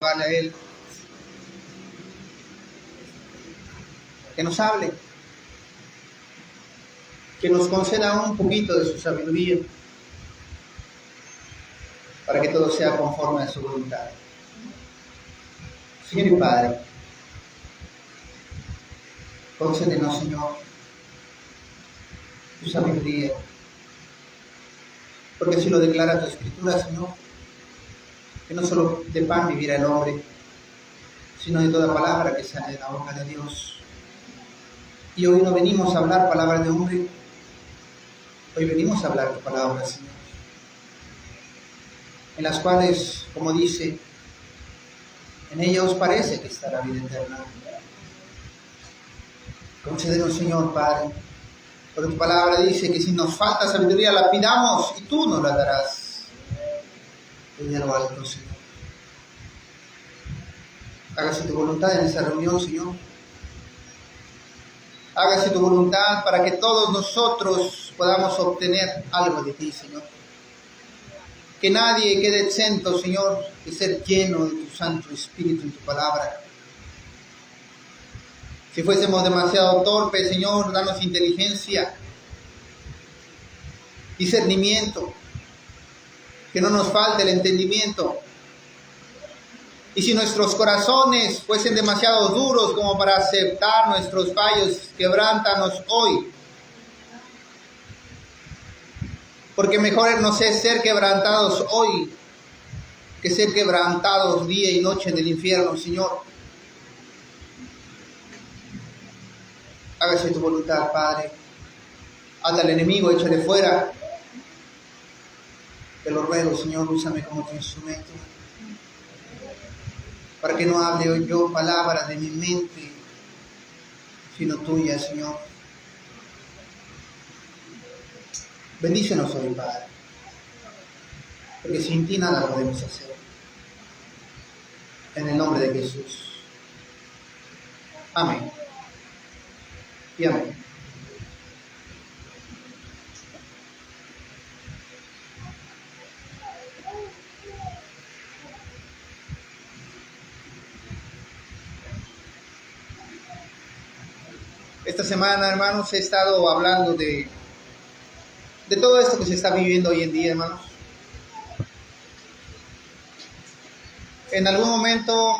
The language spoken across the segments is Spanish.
rogarle a Él que nos hable, que nos conceda un poquito de su sabiduría, para que todo sea conforme a su voluntad. Señor y Padre, concédenos, Señor, tu sabiduría, porque así lo declara tu Escritura, Señor, que no solo de pan vivirá el hombre, sino de toda palabra que sale de la boca de Dios. Y hoy no venimos a hablar palabras de hombre, hoy venimos a hablar tu palabra, Señor, en las cuales, como dice, en ella os parece que está la vida eterna. Concédenos, Señor Padre, porque tu palabra dice que si nos falta sabiduría la pidamos y tú nos la darás desde lo alto, Señor. Hágase tu voluntad en esta reunión, Señor. Hágase tu voluntad para que todos nosotros podamos obtener algo de ti, Señor. Que nadie quede exento, Señor, de ser lleno de tu Santo Espíritu y tu palabra. Si fuésemos demasiado torpes, Señor, danos inteligencia, discernimiento, que no nos falte el entendimiento. Y si nuestros corazones fuesen demasiado duros como para aceptar nuestros fallos, quebrántanos hoy. Porque mejor nos es ser quebrantados hoy que ser quebrantados día y noche en el infierno, Señor. Hágase tu voluntad, Padre. Ata al enemigo, échale fuera. Te lo ruego, Señor, úsame como tu instrumento, para que no hable hoy yo palabras de mi mente, sino tuya, Señor. Bendícenos hoy, Padre, porque sin ti nada podemos hacer. En el nombre de Jesús. Amén. Y amén. Esta semana, hermanos, he estado hablando de todo esto que se está viviendo hoy en día, hermanos. En algún momento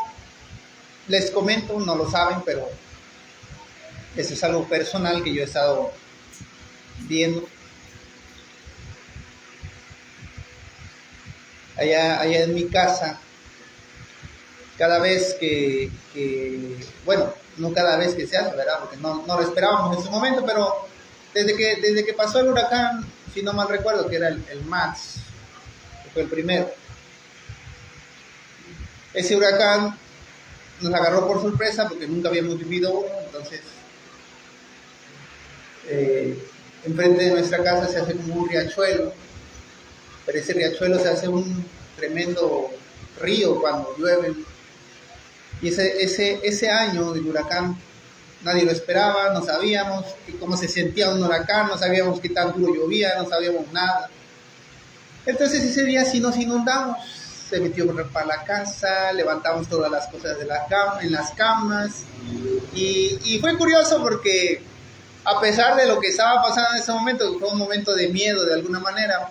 les comento, no lo saben, pero eso es algo personal que yo he estado viendo. Allá en mi casa, cada vez que bueno, no cada vez que se hace, ¿verdad? Porque no lo esperábamos en ese momento, pero desde que pasó el huracán, si no mal recuerdo, que era el Max, que fue el primero. Ese huracán nos agarró por sorpresa porque nunca habíamos vivido uno, entonces enfrente de nuestra casa se hace como un riachuelo, pero ese riachuelo se hace un tremendo río cuando llueve. Y ese año del huracán nadie lo esperaba, no sabíamos cómo se sentía un huracán, no sabíamos qué tan duro llovía, no sabíamos nada. Entonces ese día sí nos inundamos, se metió para la casa, levantamos todas las cosas en las camas y fue curioso porque a pesar de lo que estaba pasando en ese momento, fue un momento de miedo de alguna manera,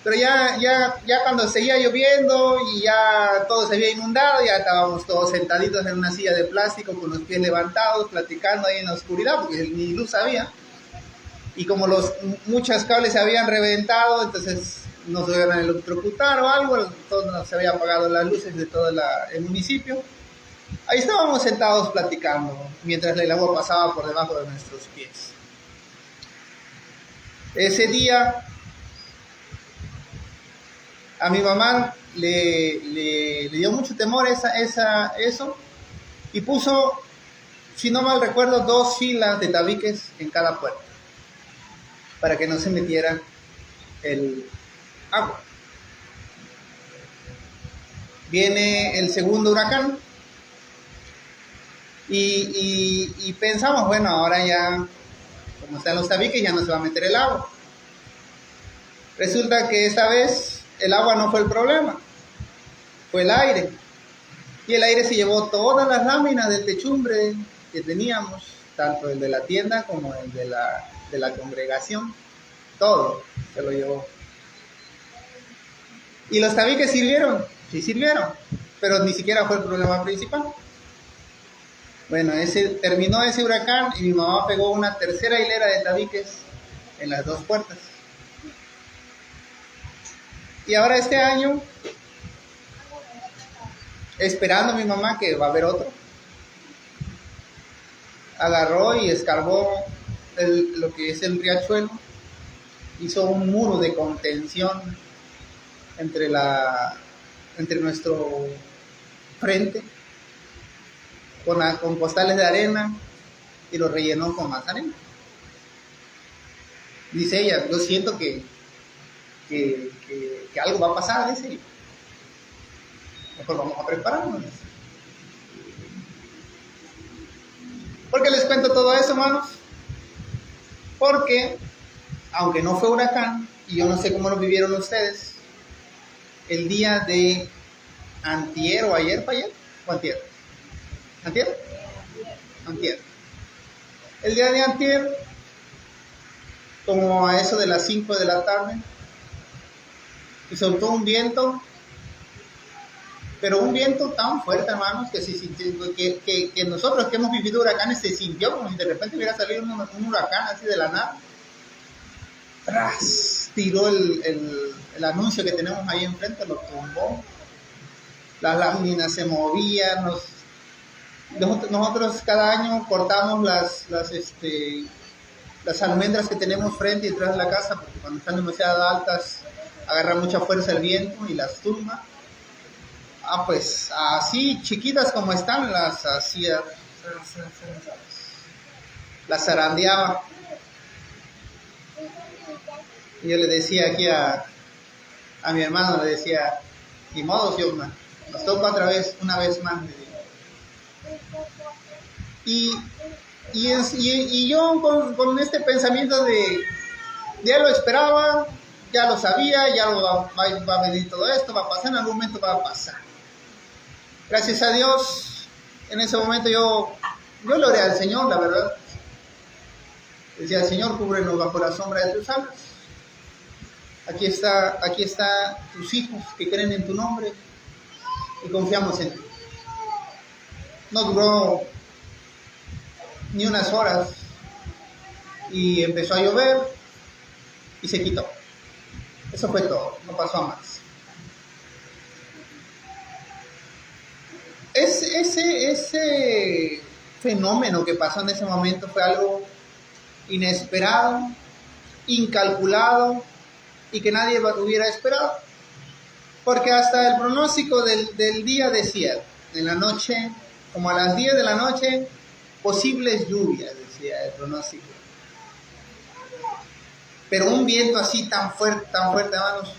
pero ya cuando seguía lloviendo y ya todo se había inundado, ya estábamos todos sentaditos en una silla de plástico con los pies levantados, platicando ahí en la oscuridad, porque ni luz había. Y como muchos cables se habían reventado, entonces nos iban a electrocutar o algo, entonces se habían apagado las luces de todo el municipio. Ahí estábamos sentados platicando, mientras el agua pasaba por debajo de nuestros pies. Ese día a mi mamá le dio mucho temor eso y puso, si no mal recuerdo, 2 filas de tabiques en cada puerta para que no se metiera el agua. Viene el segundo huracán y pensamos, bueno, ahora ya, como están los tabiques, ya no se va a meter el agua. Resulta que esta vez el agua no fue el problema, fue el aire. Y el aire se llevó todas las láminas del techumbre que teníamos, tanto el de la tienda como el de la congregación. Todo se lo llevó. ¿Y los tabiques sirvieron? Sí sirvieron, pero ni siquiera fue el problema principal. Bueno, terminó ese huracán y mi mamá pegó una tercera hilera de tabiques en las dos puertas. Y ahora este año, esperando a mi mamá que va a haber otro, agarró y escarbó lo que es el riachuelo, hizo un muro de contención entre nuestro frente con costales de arena y lo rellenó con más arena. Dice ella, yo siento que algo va a pasar, dice ella. Mejor vamos a prepararnos. ¿Por qué les cuento todo eso, hermanos? Porque, aunque no fue huracán, y yo no sé cómo lo vivieron ustedes, el día de antier o ayer, ¿fue ayer? ¿O antier? ¿Antier? Antier. El día de antier, como a eso de las 5 de la tarde, se soltó un viento, pero un viento tan fuerte, hermanos, que nosotros que hemos vivido huracanes se sintió como si de repente hubiera salido un huracán así de la nada. ¡Tras! Tiró el anuncio que tenemos ahí enfrente, lo tumbó. Las láminas se movían. Nosotros cada año cortamos las almendras que tenemos frente y detrás de la casa, porque cuando están demasiado altas agarra mucha fuerza el viento y las tumba. Pues así chiquitas como están, las hacía, las zarandeaba. Y yo le decía aquí a mi hermano, le decía, ni modo, Xioma, nos toca otra vez, una vez más. Y yo con este pensamiento de, ya lo esperaba, ya lo sabía, ya va a venir todo esto, va a pasar, en algún momento va a pasar. Gracias a Dios, en ese momento yo le oré al Señor, la verdad. Decía, Señor, cúbrenos bajo la sombra de tus alas. Aquí está tus hijos que creen en tu nombre y confiamos en ti. No duró ni unas horas y empezó a llover y se quitó. Eso fue todo, no pasó a más. Ese fenómeno que pasó en ese momento fue algo inesperado, incalculado y que nadie hubiera esperado. Porque hasta el pronóstico del día decía, en la noche, como a las 10 de la noche, posibles lluvias, decía el pronóstico. Pero un viento así tan fuerte, hermanos,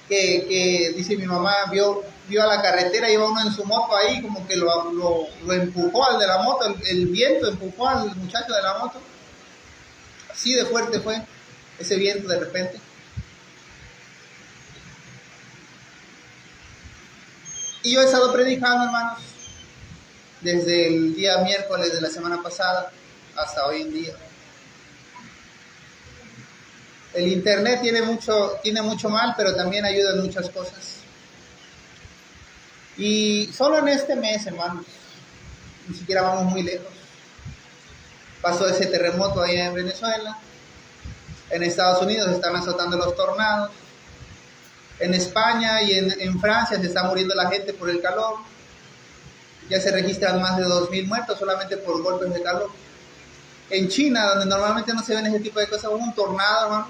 que dice mi mamá, vio a la carretera, iba uno en su moto ahí, como que lo empujó al de la moto, el viento empujó al muchacho de la moto. Así de fuerte fue ese viento de repente. Y yo he estado predicando, hermanos, desde el día miércoles de la semana pasada hasta hoy en día. El internet tiene mucho mal, pero también ayuda en muchas cosas. Y solo en este mes, hermanos, ni siquiera vamos muy lejos, pasó ese terremoto allá en Venezuela. En Estados Unidos están azotando los tornados. En España y en Francia se está muriendo la gente por el calor. Ya se registran más de 2.000 muertos solamente por golpes de calor. En China, donde normalmente no se ven ese tipo de cosas, hubo un tornado, hermanos.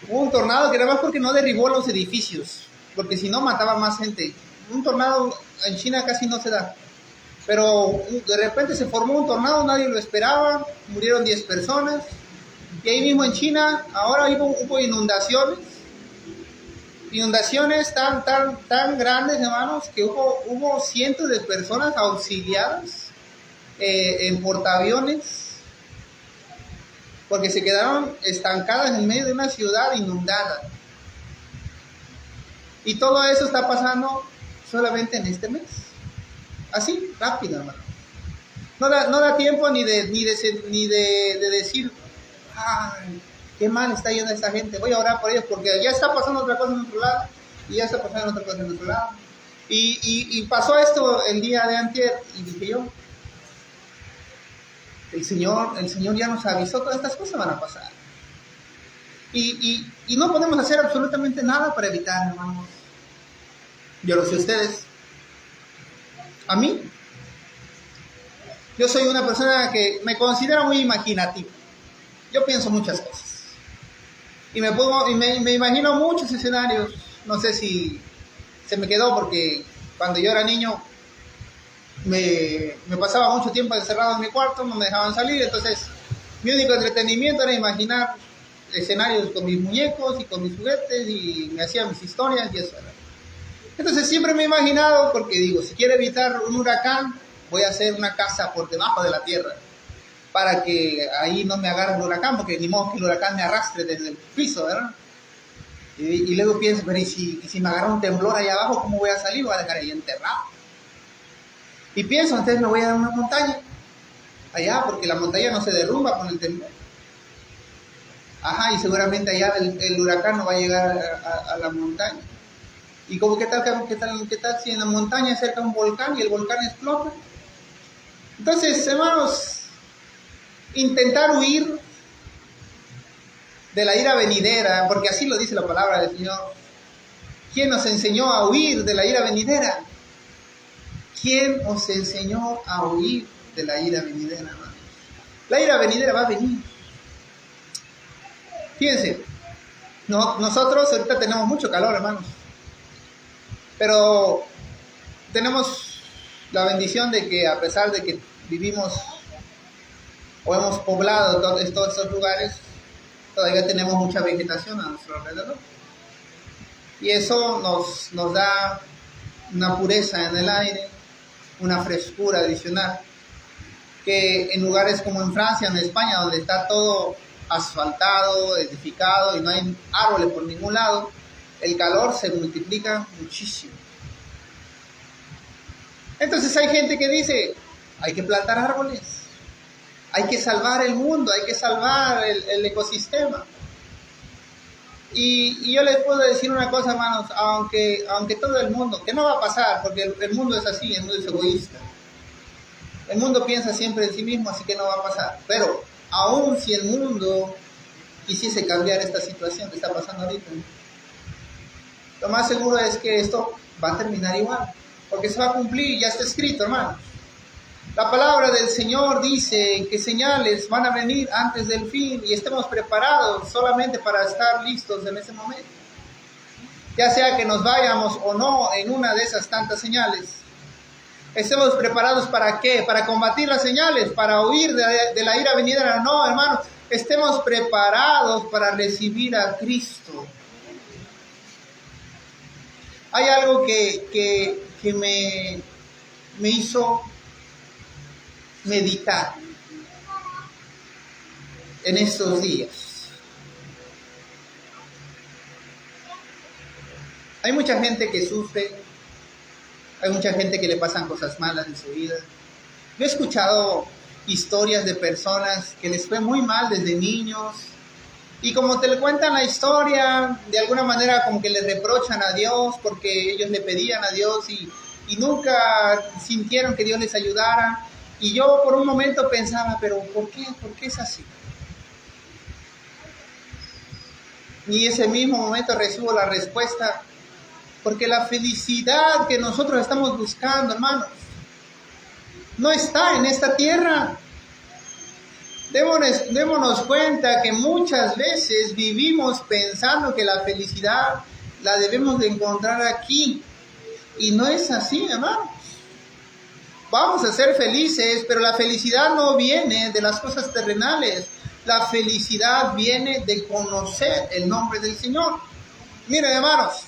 Hubo un tornado que nada más porque no derribó los edificios, porque si no mataba más gente. Un tornado en China casi no se da. Pero de repente se formó un tornado, nadie lo esperaba, murieron 10 personas. Y ahí mismo en China, ahora hubo inundaciones tan grandes, hermanos, que hubo cientos de personas auxiliadas en portaaviones, porque se quedaron estancadas en medio de una ciudad inundada. Y todo eso está pasando solamente en este mes. Así, rápido, hermano. No da tiempo ni de decir, ay, qué mal está yendo esta gente, voy a orar por ellos porque ya está pasando otra cosa en otro lado y ya está pasando otra cosa en otro lado. Y pasó esto el día de antier y dije yo, el Señor ya nos avisó, todas estas cosas van a pasar. Y no podemos hacer absolutamente nada para evitar, hermanos. Yo lo sé ustedes. A mí, yo soy una persona que me considero muy imaginativa. Yo pienso muchas cosas. Y me imagino muchos escenarios. No sé si se me quedó porque cuando yo era niño me pasaba mucho tiempo encerrado en mi cuarto, no me dejaban salir. Entonces mi único entretenimiento era imaginar escenarios con mis muñecos y con mis juguetes y me hacía mis historias y eso era. Entonces siempre me he imaginado, porque digo, si quiero evitar un huracán, voy a hacer una casa por debajo de la tierra para que ahí no me agarre el huracán, porque ni modo que el huracán me arrastre desde el piso, ¿verdad? Y luego pienso, pero ¿y si me agarra un temblor allá abajo, cómo voy a salir? Voy a dejar ahí enterrado. Y pienso, entonces me voy a dar una montaña allá, porque la montaña no se derrumba con el temblor. Ajá, y seguramente allá el huracán no va a llegar a la montaña. ¿Y cómo qué tal si en la montaña cerca un volcán y el volcán explota? Entonces, hermanos, intentar huir de la ira venidera, porque así lo dice la palabra del Señor. ¿Quién nos enseñó a huir de la ira venidera? ¿Quién os enseñó a huir de la ira venidera, hermanos? La ira venidera va a venir. Fíjense, nosotros ahorita tenemos mucho calor, hermanos. Pero tenemos la bendición de que a pesar de que vivimos o hemos poblado todos estos lugares, todavía tenemos mucha vegetación a nuestro alrededor. Y eso nos da una pureza en el aire, una frescura adicional, que en lugares como en Francia, en España, donde está todo asfaltado, edificado y no hay árboles por ningún lado, el calor se multiplica muchísimo. Entonces hay gente que dice, hay que plantar árboles, hay que salvar el mundo, hay que salvar el ecosistema. Y yo les puedo decir una cosa, hermanos, aunque todo el mundo, que no va a pasar, porque el mundo es así, el mundo es egoísta. El mundo piensa siempre en sí mismo, así que no va a pasar. Pero aun si el mundo quisiese cambiar esta situación que está pasando ahorita, lo más seguro es que esto va a terminar igual, porque se va a cumplir, ya está escrito, hermanos. La palabra del Señor dice que señales van a venir antes del fin y estemos preparados solamente para estar listos en ese momento. Ya sea que nos vayamos o no en una de esas tantas señales. ¿Estemos preparados para qué? ¿Para combatir las señales? ¿Para huir de la ira venidera? No, hermanos. Estemos preparados para recibir a Cristo. Hay algo que me hizo meditar en estos días. Hay mucha gente que sufre, hay mucha gente que le pasan cosas malas en su vida. Yo he escuchado historias de personas que les fue muy mal desde niños y como te le cuentan la historia, de alguna manera como que le reprochan a Dios porque ellos le pedían a Dios y nunca sintieron que Dios les ayudara. Y yo por un momento pensaba, pero ¿por qué? ¿Por qué es así? Y ese mismo momento recibo la respuesta, porque la felicidad que nosotros estamos buscando, hermanos, no está en esta tierra. Démonos cuenta que muchas veces vivimos pensando que la felicidad la debemos de encontrar aquí. Y no es así, hermanos. Vamos a ser felices, pero la felicidad no viene de las cosas terrenales. La felicidad viene de conocer el nombre del Señor. Miren, hermanos,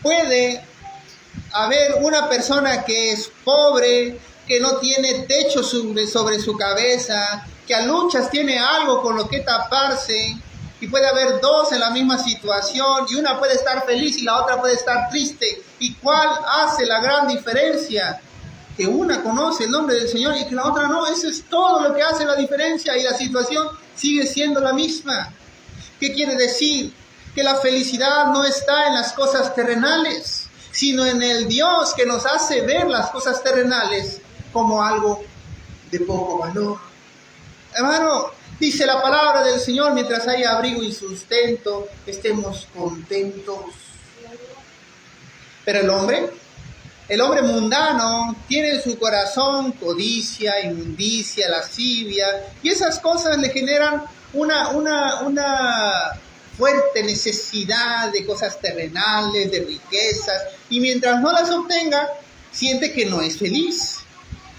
puede haber una persona que es pobre, que no tiene techo sobre su cabeza, que a luchas tiene algo con lo que taparse, Y puede haber dos en la misma situación y una puede estar feliz y la otra puede estar triste. ¿Y cuál hace la gran diferencia? Que una conoce el nombre del Señor y que la otra no. Eso es todo lo que hace la diferencia y la situación sigue siendo la misma. ¿Qué quiere decir? Que la felicidad no está en las cosas terrenales, sino en el Dios que nos hace ver las cosas terrenales como algo de poco valor. Hermano, dice la palabra del Señor, mientras haya abrigo y sustento, estemos contentos. Pero el hombre mundano, tiene en su corazón codicia, inmundicia, lascivia, y esas cosas le generan una fuerte necesidad de cosas terrenales, de riquezas, y mientras no las obtenga, siente que no es feliz.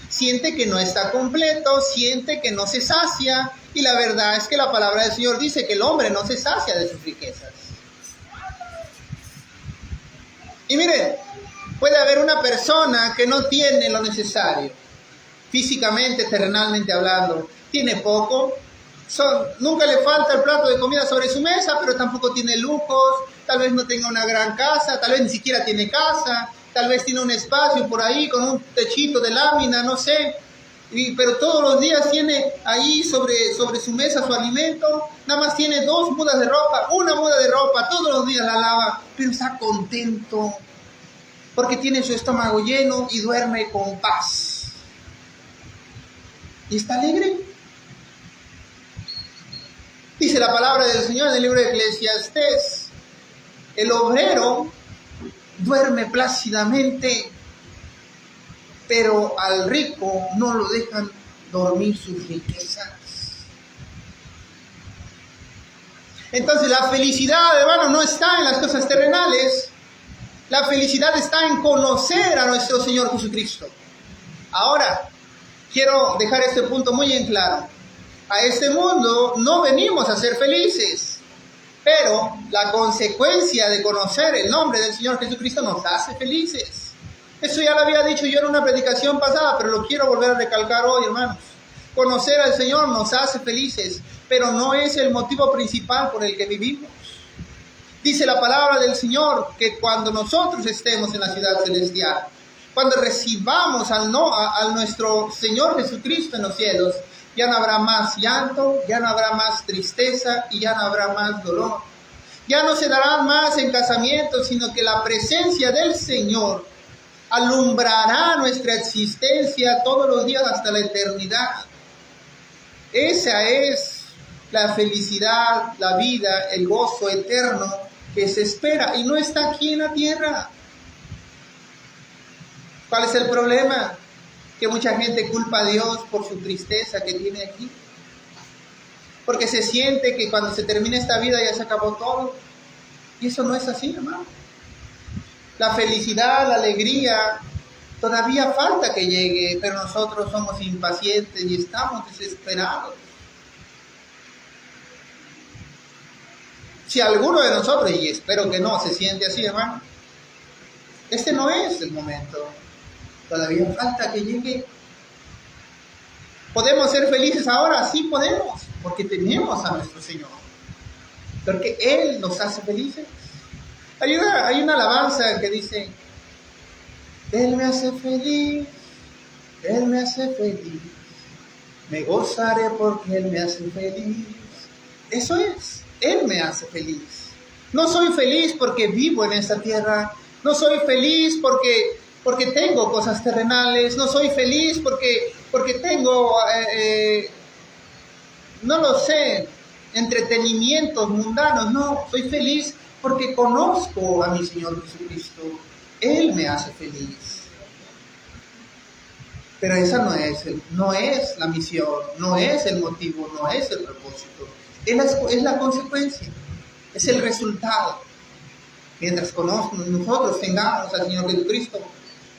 Siente que no está completo, siente que no se sacia, y la verdad es que la palabra del Señor dice que el hombre no se sacia de sus riquezas. Y miren, puede haber una persona que no tiene lo necesario, físicamente, terrenalmente hablando, tiene poco, nunca le falta el plato de comida sobre su mesa, pero tampoco tiene lujos, tal vez no tenga una gran casa, tal vez ni siquiera tiene casa, tal vez tiene un espacio por ahí con un techito de lámina, no sé, pero todos los días tiene ahí sobre su mesa su alimento, nada más tiene una muda de ropa, todos los días la lava, pero está contento, porque tiene su estómago lleno y duerme con paz. ¿Y está alegre? Dice la palabra del Señor en el libro de Eclesiastés, el obrero duerme plácidamente, pero al rico no lo dejan dormir sus riquezas. Entonces la felicidad, hermano, no está en las cosas terrenales. La felicidad está en conocer a nuestro Señor Jesucristo. Ahora, quiero dejar este punto muy en claro. A este mundo no venimos a ser felices, pero la consecuencia de conocer el nombre del Señor Jesucristo nos hace felices. Eso ya lo había dicho yo en una predicación pasada, pero lo quiero volver a recalcar hoy, hermanos. Conocer al Señor nos hace felices, pero no es el motivo principal por el que vivimos. Dice la palabra del Señor que cuando nosotros estemos en la ciudad celestial, cuando recibamos al nuestro Señor Jesucristo en los cielos, ya no habrá más llanto, ya no habrá más tristeza y ya no habrá más dolor. Ya no se darán más en casamientos, sino que la presencia del Señor alumbrará nuestra existencia todos los días hasta la eternidad. Esa es la felicidad, la vida, el gozo eterno que se espera y no está aquí en la tierra. ¿Cuál es el problema? Que mucha gente culpa a Dios por su tristeza que tiene aquí. Porque se siente que cuando se termine esta vida ya se acabó todo. Y eso no es así, hermano. La felicidad, la alegría, todavía falta que llegue, pero nosotros somos impacientes y estamos desesperados. Si alguno de nosotros, y espero que no, se siente así, hermano, este no es el momento. Todavía falta que llegue. ¿Podemos ser felices ahora? Sí podemos, porque tenemos a nuestro Señor. Porque Él nos hace felices. Hay una alabanza que dice, Él me hace feliz, Él me hace feliz, me gozaré porque Él me hace feliz. Eso es, Él me hace feliz. No soy feliz porque vivo en esta tierra, no soy feliz porque tengo cosas terrenales, no soy feliz porque tengo, no lo sé, entretenimientos mundanos, no, soy feliz porque conozco a mi Señor Jesucristo, Él me hace feliz. Pero esa no es la misión, no es el motivo, no es el propósito, es la consecuencia, es el resultado. Mientras nosotros tengamos al Señor Jesucristo,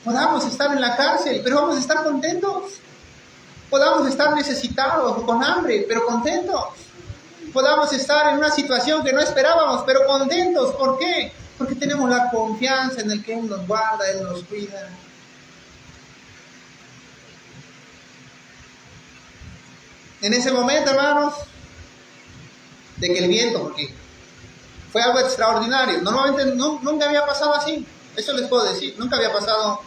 podamos estar en la cárcel, pero vamos a estar contentos. Podamos estar necesitados, con hambre, pero contentos. Podamos estar en una situación que no esperábamos, pero contentos. ¿Por qué? Porque tenemos la confianza en el que Él nos guarda, Él nos cuida. En ese momento, hermanos, de que el viento, porque fue algo extraordinario. Normalmente nunca había pasado así, eso les puedo decir, nunca había pasado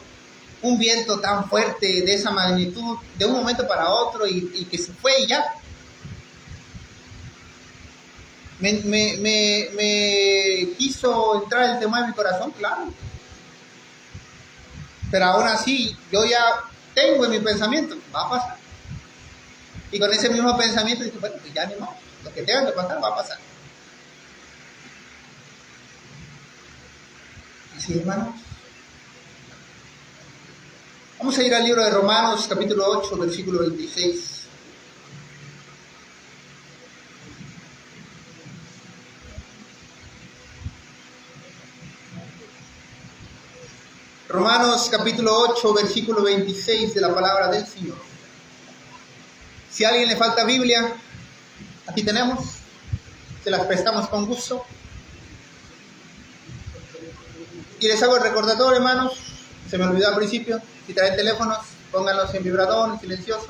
un viento tan fuerte de esa magnitud de un momento para otro y que se fue y ya. Me quiso entrar el temor en mi corazón, claro. Pero aún así, yo ya tengo en mi pensamiento, va a pasar. Y con ese mismo pensamiento, dije, bueno, pues ya ni modo, lo que tenga que pasar, va a pasar. Así, hermanos. Vamos a ir al libro de Romanos, capítulo 8, versículo 26. Romanos, capítulo 8, versículo 26 de la palabra del Señor. Si a alguien le falta Biblia, aquí tenemos. Se las prestamos con gusto. Y les hago el recordatorio, hermanos. Se me olvidó al principio. Si traen teléfonos, pónganlos en vibrador, en silencioso,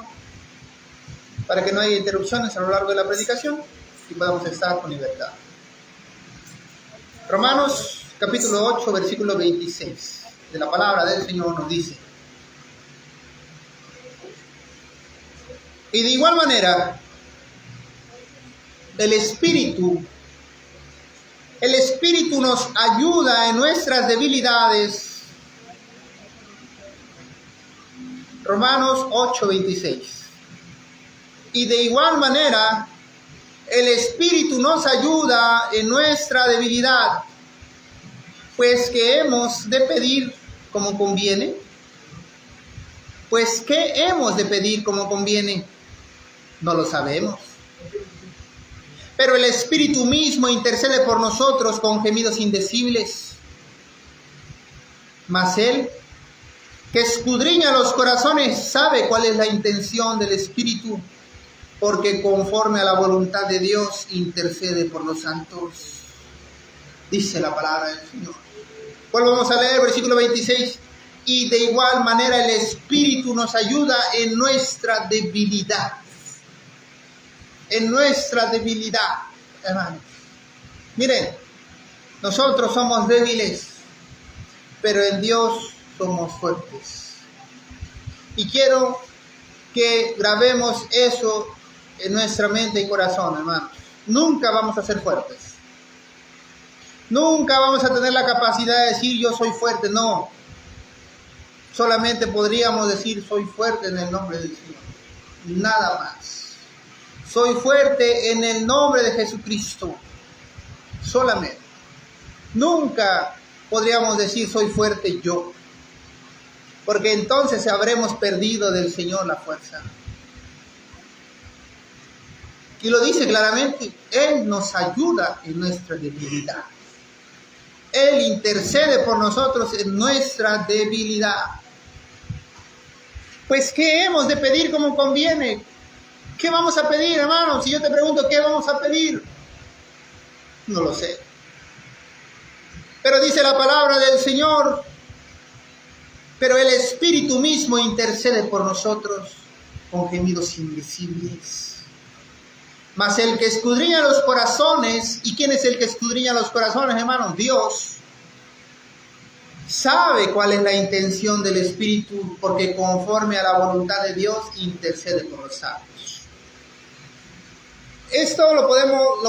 para que no haya interrupciones a lo largo de la predicación y podamos estar con libertad. Romanos capítulo 8, versículo 26 de la palabra del Señor nos dice: y de igual manera, el Espíritu nos ayuda en nuestras debilidades. Romanos 8:26. Y de igual manera, el Espíritu nos ayuda en nuestra debilidad, pues que hemos de pedir como conviene. Pues ¿qué hemos de pedir como conviene? No lo sabemos. Pero el Espíritu mismo intercede por nosotros con gemidos indecibles. Mas Él, que escudriña los corazones, sabe cuál es la intención del Espíritu, porque conforme a la voluntad de Dios intercede por los santos. Dice la palabra del Señor. Volvamos a leer versículo 26. Y de igual manera el Espíritu nos ayuda en nuestra debilidad. En nuestra debilidad, hermanos. Miren, nosotros somos débiles, pero en Dios somos fuertes. Y quiero que grabemos eso en nuestra mente y corazón, hermanos. Nunca vamos a ser fuertes. Nunca vamos a tener la capacidad de decir yo soy fuerte, no. Solamente podríamos decir soy fuerte en el nombre del Señor. Nada más. Soy fuerte en el nombre de Jesucristo. Solamente. Nunca podríamos decir soy fuerte yo. Porque entonces habremos perdido del Señor la fuerza. Y lo dice claramente, Él nos ayuda en nuestra debilidad. Él intercede por nosotros en nuestra debilidad. Pues, ¿qué hemos de pedir como conviene? ¿Qué vamos a pedir, hermanos? Si yo te pregunto, ¿qué vamos a pedir? No lo sé. Pero dice la palabra del Señor, pero el Espíritu mismo intercede por nosotros con gemidos invisibles. Mas el que escudriña los corazones, ¿y quién es el que escudriña los corazones, hermanos? Dios. Sabe cuál es la intención del Espíritu, porque conforme a la voluntad de Dios intercede por los santos. Esto lo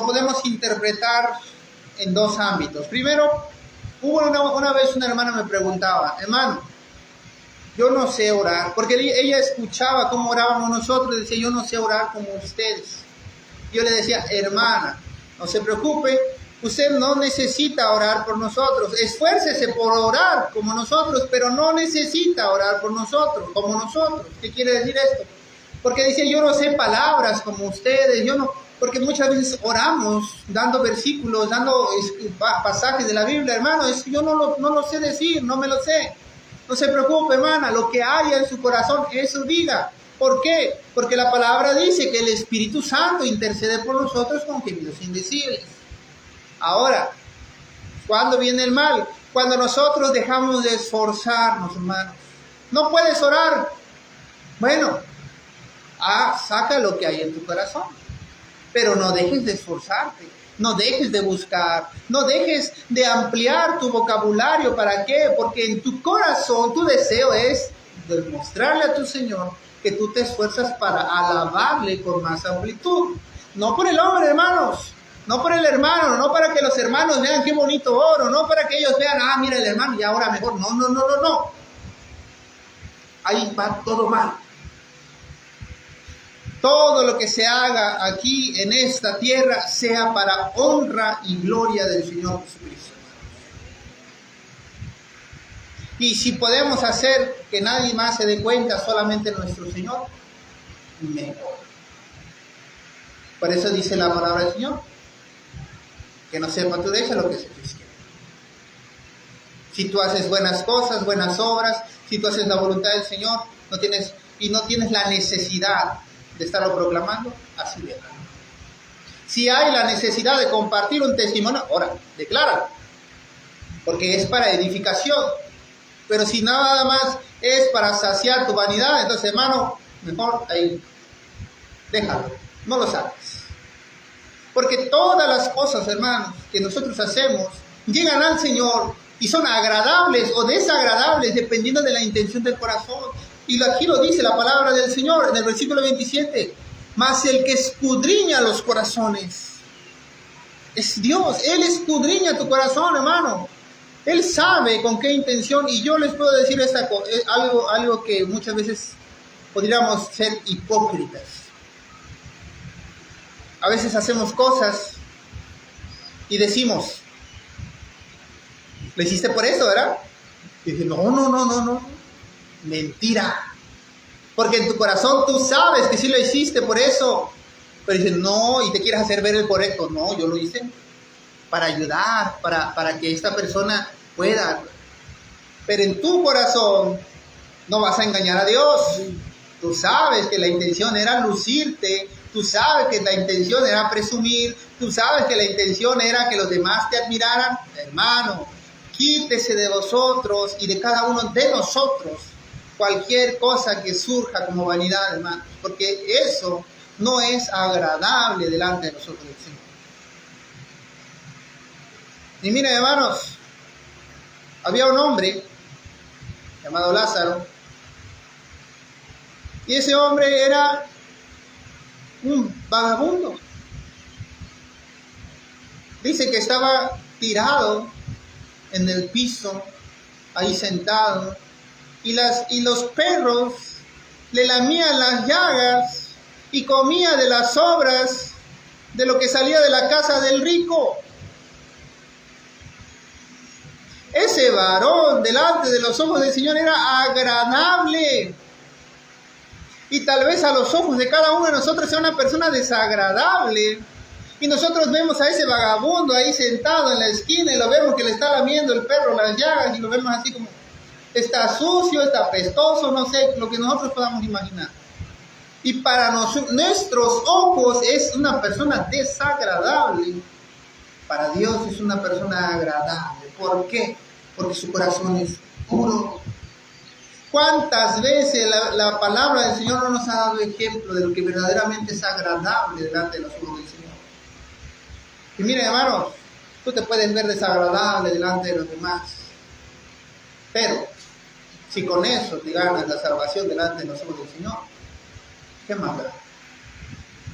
podemos interpretar en dos ámbitos. Primero, una vez una hermana me preguntaba, hermano, yo no sé orar, porque ella escuchaba cómo orábamos nosotros y decía, yo no sé orar como ustedes. Yo le decía, hermana, no se preocupe, usted no necesita orar por nosotros, esfuércese por orar como nosotros, pero no necesita orar por nosotros, como nosotros. ¿Qué quiere decir esto? Porque decía, yo no sé palabras como ustedes, porque muchas veces oramos dando versículos, dando pasajes de la Biblia, hermano, yo no lo sé decir, no me lo sé. No se preocupe, hermana, lo que haya en su corazón, eso diga. ¿Por qué? Porque la palabra dice que el Espíritu Santo intercede por nosotros con gemidos indecibles. Ahora, ¿cuándo viene el mal? Cuando nosotros dejamos de esforzarnos, hermanos. No puedes orar. Bueno, saca lo que hay en tu corazón. pero no dejes de esforzarte, no dejes de buscar, no dejes de ampliar tu vocabulario. ¿Para qué? Porque en tu corazón tu deseo es demostrarle a tu Señor que tú te esfuerzas para alabarle con más amplitud. No por el hombre, hermanos, no por el hermano, no para que los hermanos vean qué bonito oro, no para que ellos vean, mira el hermano y ahora mejor. No. Ahí va todo mal. Todo lo que se haga aquí en esta tierra sea para honra y gloria del Señor Jesucristo. Y si podemos hacer que nadie más se dé cuenta, solamente nuestro Señor, mejor. Por eso dice la palabra del Señor, que no sepa tu derecha lo que es tu izquierda. Si tú haces buenas cosas, buenas obras, si tú haces la voluntad del Señor, no tienes la necesidad de estarlo proclamando, así de claro. Si hay la necesidad de compartir un testimonio, ahora, decláralo, porque es para edificación. Pero si nada más es para saciar tu vanidad, entonces, hermano, mejor ahí, déjalo, no lo saques. Porque todas las cosas, hermanos, que nosotros hacemos, llegan al Señor y son agradables o desagradables dependiendo de la intención del corazón. Y aquí lo dice la palabra del Señor en el versículo 27. Mas el que escudriña los corazones es Dios. Él escudriña tu corazón, hermano. Él sabe con qué intención. Y yo les puedo decir algo que muchas veces podríamos ser hipócritas. A veces hacemos cosas y decimos, ¿lo hiciste por eso, verdad? Y dice, no. Mentira. Porque en tu corazón tú sabes que sí lo hiciste por eso. Pero dices, no, y te quieres hacer ver el correcto. No, yo lo hice para ayudar, para que esta persona pueda. Pero en tu corazón no vas a engañar a Dios. Tú sabes que la intención era lucirte. Tú sabes que la intención era presumir. Tú sabes que la intención era que los demás te admiraran. Hermano, quítese de vosotros y de cada uno de nosotros cualquier cosa que surja como vanidad, hermano, porque eso no es agradable delante de nosotros, el Señor. Y miren, hermanos, había un hombre llamado Lázaro, y ese hombre era un vagabundo. Dice que estaba tirado en el piso, ahí sentado, y los perros le lamían las llagas y comía de las sobras de lo que salía de la casa del rico. Ese varón delante de los ojos del Señor era agradable. Y tal vez a los ojos de cada uno de nosotros sea una persona desagradable. Y nosotros vemos a ese vagabundo ahí sentado en la esquina y lo vemos que le está lamiendo el perro las llagas y lo vemos así como está sucio, está apestoso, no sé, lo que nosotros podamos imaginar. Y para nuestros ojos es una persona desagradable. Para Dios es una persona agradable. ¿Por qué? Porque su corazón es puro. ¿Cuántas veces la palabra del Señor no nos ha dado ejemplo de lo que verdaderamente es agradable delante de los ojos del Señor? Y miren, hermanos, tú te puedes ver desagradable delante de los demás, pero si con eso te ganas la salvación delante de los ojos del Señor, ¿qué más da?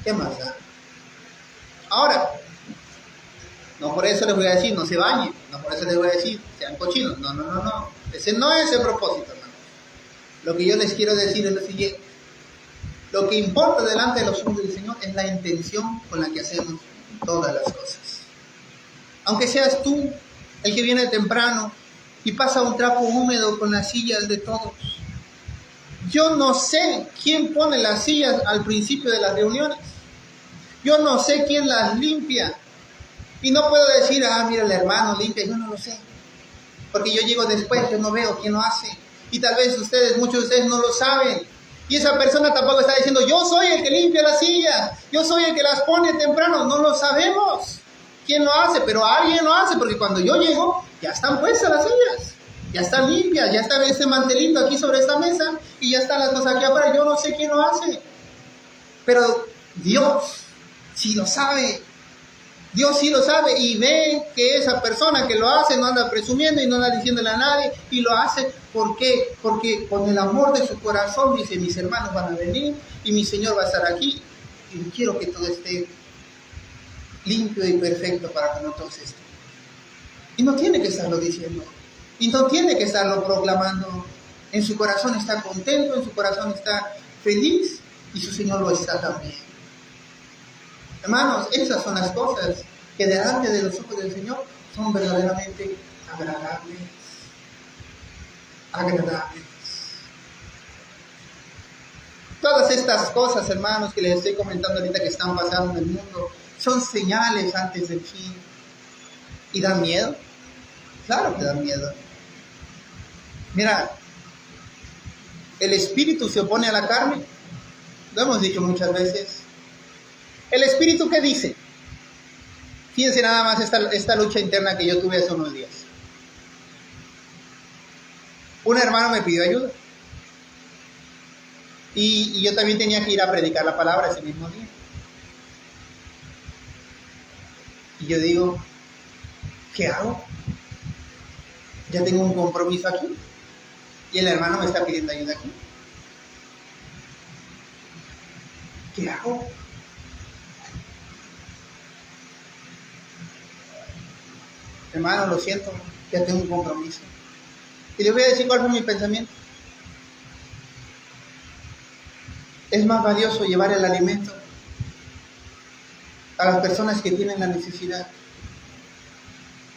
¿Qué más da? Ahora, no por eso les voy a decir no se bañen, no por eso les voy a decir sean cochinos, no. Ese no es el propósito, hermano. Lo que yo les quiero decir es lo siguiente: lo que importa delante de los ojos del Señor es la intención con la que hacemos todas las cosas. Aunque seas tú el que viene temprano y pasa un trapo húmedo con las sillas de todos. Yo no sé quién pone las sillas al principio de las reuniones. Yo no sé quién las limpia. Y no puedo decir, mira, el hermano limpia. Yo no lo sé. Porque yo llego después, yo no veo quién lo hace. Y tal vez muchos de ustedes no lo saben. Y esa persona tampoco está diciendo, yo soy el que limpia las sillas. Yo soy el que las pone temprano. No lo sabemos quién lo hace, pero alguien lo hace. Porque cuando yo llego, ya están puestas las sillas. Ya están limpias, ya está ese mantelito aquí sobre esta mesa. Y ya están las cosas aquí afuera. Yo no sé quién lo hace. Pero Dios Sí lo sabe. Dios sí lo sabe y ve que esa persona que lo hace no anda presumiendo y no anda diciéndole a nadie y lo hace. ¿Por qué? Porque con el amor de su corazón dice, mis hermanos van a venir y mi Señor va a estar aquí y quiero que todo esté limpio y perfecto para que no todo esté. Y no tiene que estarlo diciendo y no tiene que estarlo proclamando. En su corazón está contento, en su corazón está feliz y su Señor lo está también. Hermanos, esas son las cosas que delante de los ojos del Señor son verdaderamente agradables. Agradables. Todas estas cosas, hermanos, que les estoy comentando ahorita que están pasando en el mundo, son señales antes del fin. ¿Y dan miedo? Claro que dan miedo. Mira, el espíritu se opone a la carne. Lo hemos dicho muchas veces. ¿El espíritu qué dice? Fíjense nada más esta lucha interna que yo tuve hace unos días. Un hermano me pidió ayuda. Y yo también tenía que ir a predicar la palabra ese mismo día. Y yo digo, ¿qué hago? Ya tengo un compromiso aquí. Y el hermano me está pidiendo ayuda aquí. ¿Qué hago? Hermano, lo siento, ya tengo un compromiso. Y le voy a decir cuál fue mi pensamiento. Es más valioso llevar el alimento a las personas que tienen la necesidad.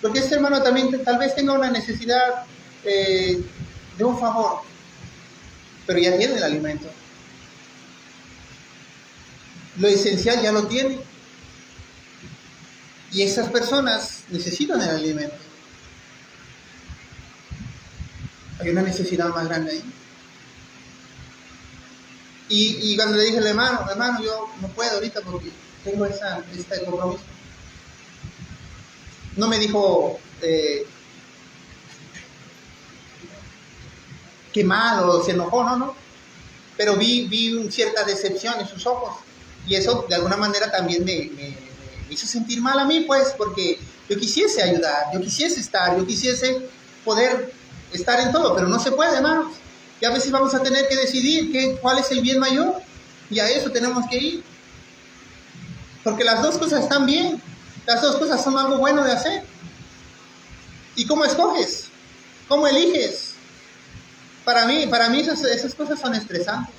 Porque este hermano también tal vez tenga una necesidad de un favor, pero ya tiene el alimento. Lo esencial ya lo tiene. Y esas personas necesitan el alimento. Hay una necesidad más grande ahí. Y cuando le dije al hermano, yo no puedo ahorita porque tengo este compromiso. No me dijo qué mal o se enojó, no. Pero vi cierta decepción en sus ojos. Y eso de alguna manera también me hizo sentir mal a mí, pues, porque yo quisiese ayudar, yo quisiese estar, yo quisiese poder estar en todo, pero no se puede, hermanos. Y a veces vamos a tener que decidir cuál es el bien mayor, y a eso tenemos que ir. Porque las dos cosas están bien, las dos cosas son algo bueno de hacer. ¿Y cómo escoges? ¿Cómo eliges? Para mí esas cosas son estresantes.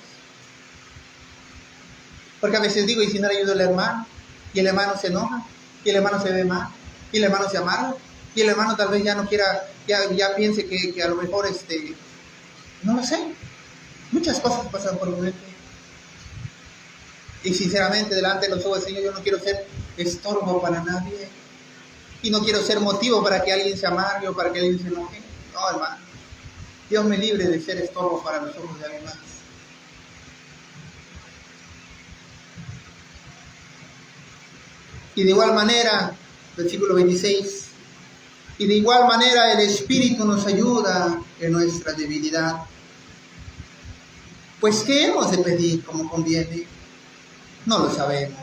Porque a veces digo, ¿y si no le ayudo al hermano? Y el hermano se enoja, y el hermano se ve mal, y el hermano se amarga, y el hermano tal vez ya no quiera, ya piense que a lo mejor, no lo sé. Muchas cosas pasan por mi mente. Y sinceramente, delante de los ojos del Señor, yo no quiero ser estorbo para nadie. Y no quiero ser motivo para que alguien se amargue o para que alguien se enoje. No, hermano. Dios me libre de ser estorbo para los ojos de alguien más. Y de igual manera, versículo 26, y de igual manera el Espíritu nos ayuda en nuestra debilidad. Pues, ¿qué hemos de pedir como conviene? No lo sabemos.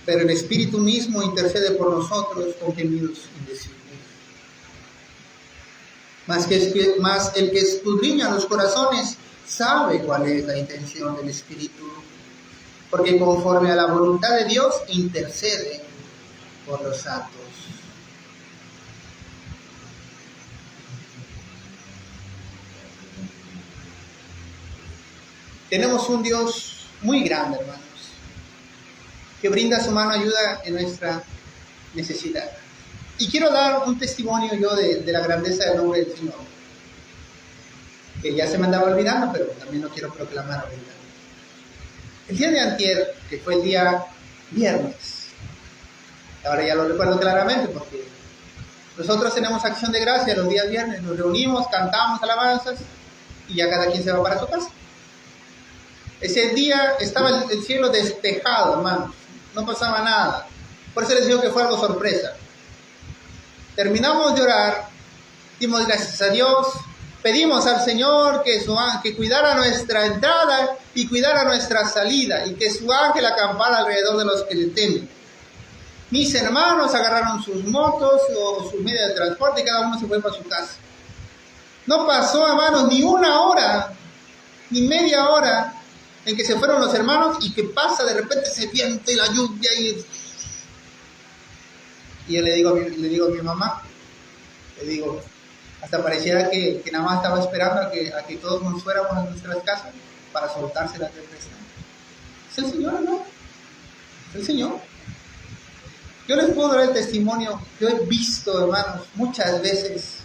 Pero el Espíritu mismo intercede por nosotros con gemidos indecibles. Mas el que escudriña los corazones sabe cuál es la intención del Espíritu, porque conforme a la voluntad de Dios intercede por los santos. Tenemos un Dios muy grande, hermanos, que brinda su mano ayuda en nuestra necesidad. Y quiero dar un testimonio yo de la grandeza del nombre del Señor, que ya se me andaba olvidando, pero también lo quiero proclamar ahorita. El día de antier, que fue el día viernes, ahora ya lo recuerdo claramente porque nosotros tenemos acción de gracia los días viernes, nos reunimos, cantamos alabanzas y ya cada quien se va para su casa. Ese día estaba el cielo despejado, hermanos, no pasaba nada. Por eso les digo que fue algo sorpresa. Terminamos de orar, dimos gracias a Dios, Pedimos al Señor que cuidara nuestra entrada y cuidara nuestra salida, y que su ángel acampara alrededor de los que le temen. Mis hermanos agarraron sus motos o sus medios de transporte y cada uno se fue para su casa. No pasó, hermanos, ni una hora, ni media hora en que se fueron los hermanos y que pasa de repente ese viento y la lluvia y yo le digo a mi mamá, hasta pareciera que nada más estaba esperando a que todos nos fuéramos a nuestras casas para soltarse la tempestad. Es el Señor, ¿no? Es el Señor. Yo les puedo dar el testimonio. Yo he visto, hermanos, muchas veces,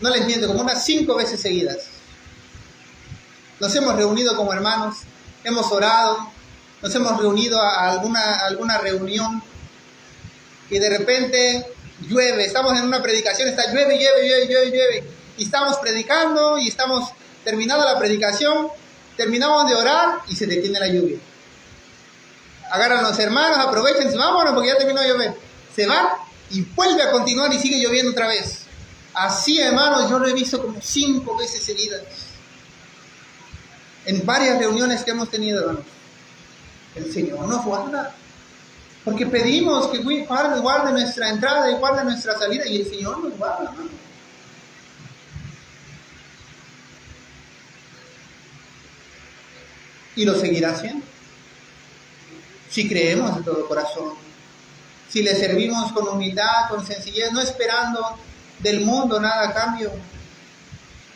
no les miento, como unas 5 veces seguidas. Nos hemos reunido como hermanos, hemos orado, nos hemos reunido a alguna reunión y de repente llueve, estamos en una predicación, está llueve, y estamos predicando y estamos terminando la predicación, terminamos de orar y se detiene la lluvia. Agarran los hermanos, aprovechan, vámonos porque ya terminó de llover. Se van y vuelve a continuar y sigue lloviendo otra vez. Así, hermanos, yo lo he visto como 5 veces seguidas. En varias reuniones que hemos tenido, hermanos. El Señor nos guarda. Porque pedimos que guarde nuestra entrada y guarde nuestra salida, y el Señor nos guarda, hermanos. Y lo seguirá haciendo. Si creemos de todo corazón, si le servimos con humildad, con sencillez, no esperando del mundo nada a cambio,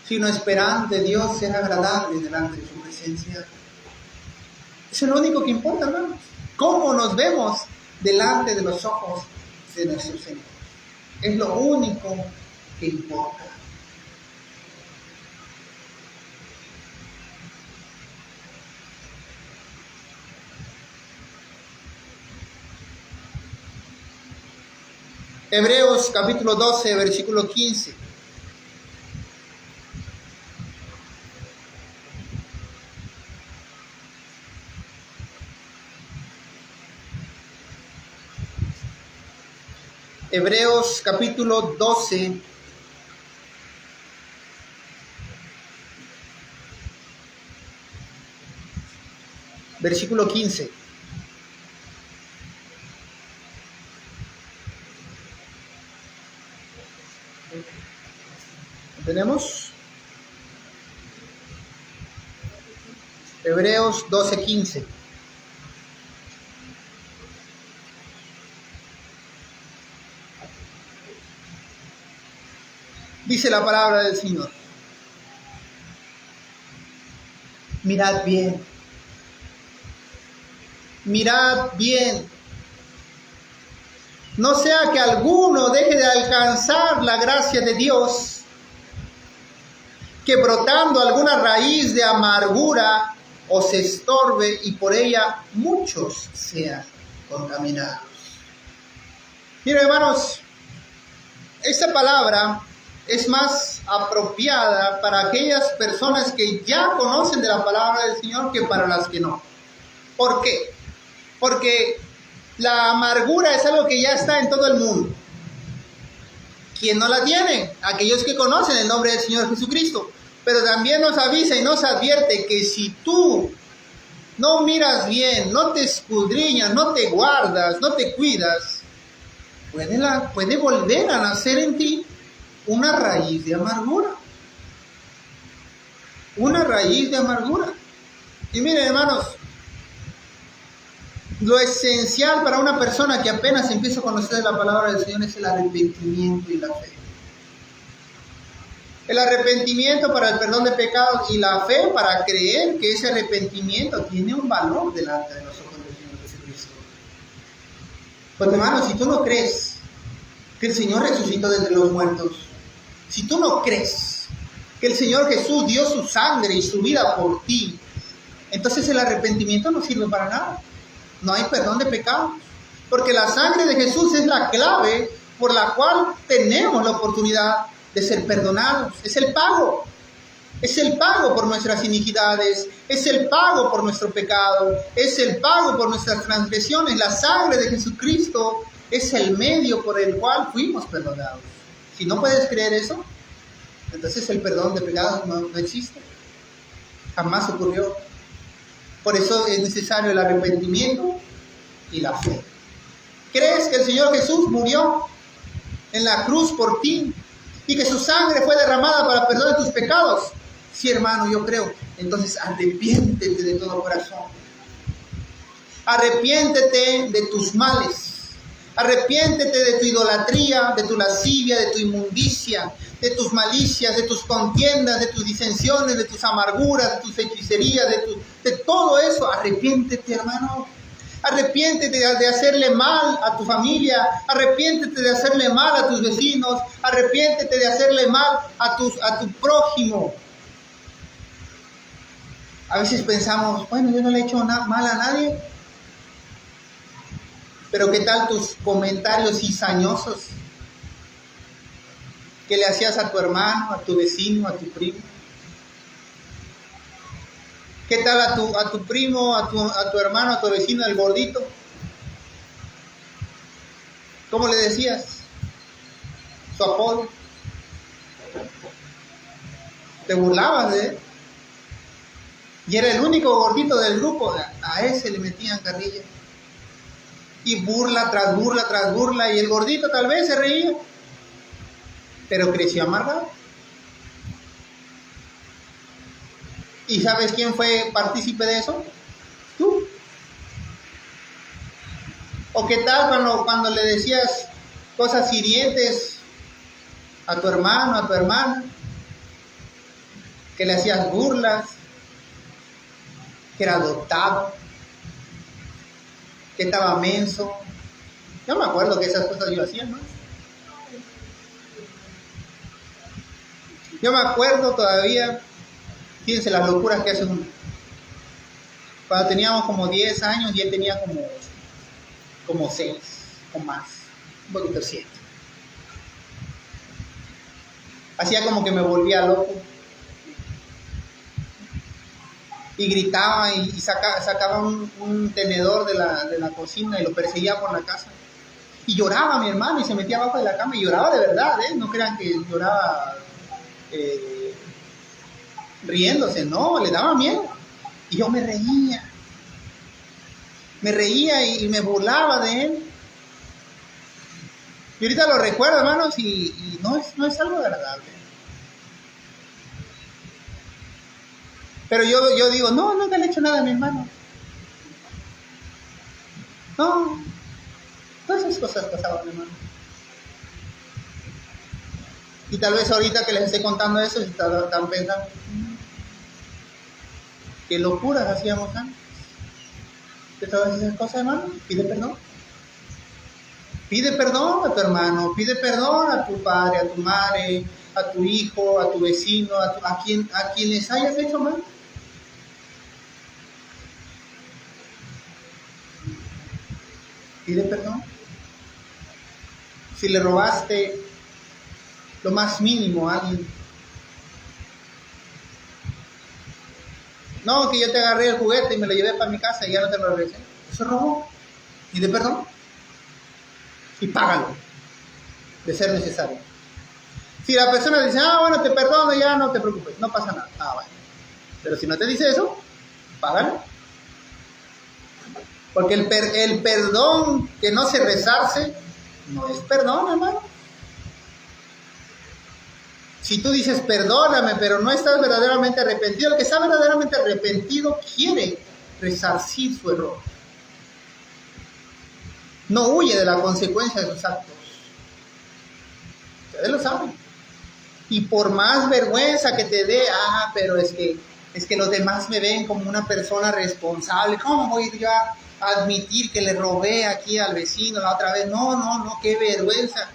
sino esperando de Dios ser agradable delante de su presencia. Eso es lo único que importa, hermanos. ¿Cómo nos vemos delante de los ojos de nuestro Señor? Es lo único que importa. Hebreos capítulo 12, versículo 15. Hebreos capítulo 12, versículo 15. ¿Tenemos? Hebreos 12, 15. Dice la palabra del Señor. Mirad bien. Mirad bien. No sea que alguno deje de alcanzar la gracia de Dios, que brotando alguna raíz de amargura os estorbe y por ella muchos sean contaminados. Miren, hermanos, esta palabra es más apropiada para aquellas personas que ya conocen de la palabra del Señor que para las que no. ¿Por qué? Porque la amargura es algo que ya está en todo el mundo. ¿Quién no la tiene? Aquellos que conocen el nombre del Señor Jesucristo. Pero también nos avisa y nos advierte que si tú no miras bien, no te escudriñas, no te guardas, no te cuidas, puede volver a nacer en ti una raíz de amargura. Una raíz de amargura. Y miren, hermanos, lo esencial para una persona que apenas empieza a conocer la palabra del Señor es el arrepentimiento y la fe. El arrepentimiento para el perdón de pecados y la fe para creer que ese arrepentimiento tiene un valor delante de los ojos del Señor Jesucristo. Pues hermanos, si tú no crees que el Señor resucitó de entre los muertos, si tú no crees que el Señor Jesús dio su sangre y su vida por ti, entonces el arrepentimiento no sirve para nada. No hay perdón de pecados, porque la sangre de Jesús es la clave por la cual tenemos la oportunidad de ser perdonados. Es el pago por nuestras iniquidades, es el pago por nuestro pecado, es el pago por nuestras transgresiones. La sangre de Jesucristo es el medio por el cual fuimos perdonados. Si no puedes creer eso, entonces el perdón de pecados no existe. Jamás ocurrió. Por eso es necesario el arrepentimiento y la fe. ¿Crees que el Señor Jesús murió en la cruz por ti y que su sangre fue derramada para perdón de tus pecados? Sí, hermano, yo creo. Entonces arrepiéntete de todo corazón. Arrepiéntete de tus males. Arrepiéntete de tu idolatría, de tu lascivia, de tu inmundicia, de tus malicias, de tus contiendas, de tus disensiones, de tus amarguras, de tus hechicerías, de todo eso. Arrepiéntete, hermano. Arrepiéntete de hacerle mal a tu familia. Arrepiéntete de hacerle mal a tus vecinos. Arrepiéntete de hacerle mal a tu prójimo. A veces pensamos, bueno, yo no le he hecho mal a nadie. Pero ¿qué tal tus comentarios cizañosos que le hacías a tu hermano, a tu vecino, a tu primo? ¿Qué tal a tu primo, a tu hermano, a tu vecino, el gordito? ¿Cómo le decías? Su apodo. Te burlabas de él. Y era el único gordito del grupo. A ese le metían carrilla. Y burla tras burla tras burla. Y el gordito tal vez se reía. Pero creció amargado. ¿Y sabes quién fue partícipe de eso? Tú. ¿O qué tal cuando le decías cosas hirientes a tu hermano, a tu hermana? Que le hacías burlas, que era adoptado, que estaba menso. Yo me acuerdo que esas cosas yo hacía, ¿no? Yo me acuerdo todavía, fíjense las locuras que hace uno. Cuando teníamos como 10 años y él tenía como 6 o más, un poquito 7. Hacía como que me volvía loco. Y gritaba y sacaba un tenedor de la cocina y lo perseguía por la casa. Y lloraba mi hermano y se metía abajo de la cama y lloraba de verdad, ¿eh? No crean que lloraba riéndose, no, le daba miedo. Y yo me reía y me burlaba de él. Y ahorita lo recuerdo, hermanos, y no es algo agradable. Pero yo digo, no, nunca le he hecho nada a mi hermano. No, todas esas cosas pasaban, hermano. Y tal vez ahorita que les estoy contando eso, están pensando, qué locuras hacíamos antes. De todas esas cosas, hermano, pide perdón. Pide perdón a tu hermano, pide perdón a tu padre, a tu madre, a tu hijo, a tu vecino, a quienes hayas hecho mal. Pide perdón. Si le robaste lo más mínimo a alguien. No, que yo te agarré el juguete y me lo llevé para mi casa y ya no te lo regresé. Eso es robo. Pide perdón. Y págalo, de ser necesario. Si la persona dice, bueno, te perdono, ya no te preocupes, no pasa nada. Bueno. Pero si no te dice eso, págalo. Porque el perdón que no se resarce, no es perdón, hermano. Si tú dices, perdóname, pero no estás verdaderamente arrepentido, el que está verdaderamente arrepentido quiere resarcir su error. No huye de la consecuencia de sus actos. Ustedes lo saben. Y por más vergüenza que te dé, pero es que los demás me ven como una persona responsable. ¿Cómo voy yo a admitir que le robé aquí al vecino la otra vez? No, qué vergüenza.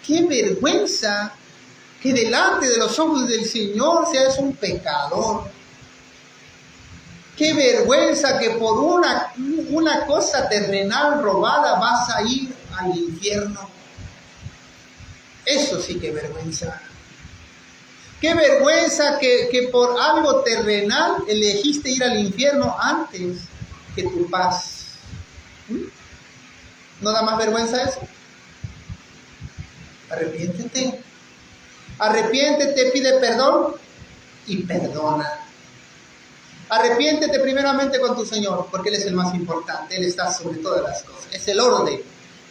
Qué vergüenza que delante de los ojos del Señor seas un pecador. Qué vergüenza que por una cosa terrenal robada vas a ir al infierno. Eso sí que vergüenza. Qué vergüenza que por algo terrenal elegiste ir al infierno antes que tu paz. ¿No da más vergüenza eso? Arrepiéntete. Arrepiéntete, pide perdón y perdona. Arrepiéntete primeramente con tu Señor, porque Él es el más importante. Él está sobre todas las cosas. Es el orden.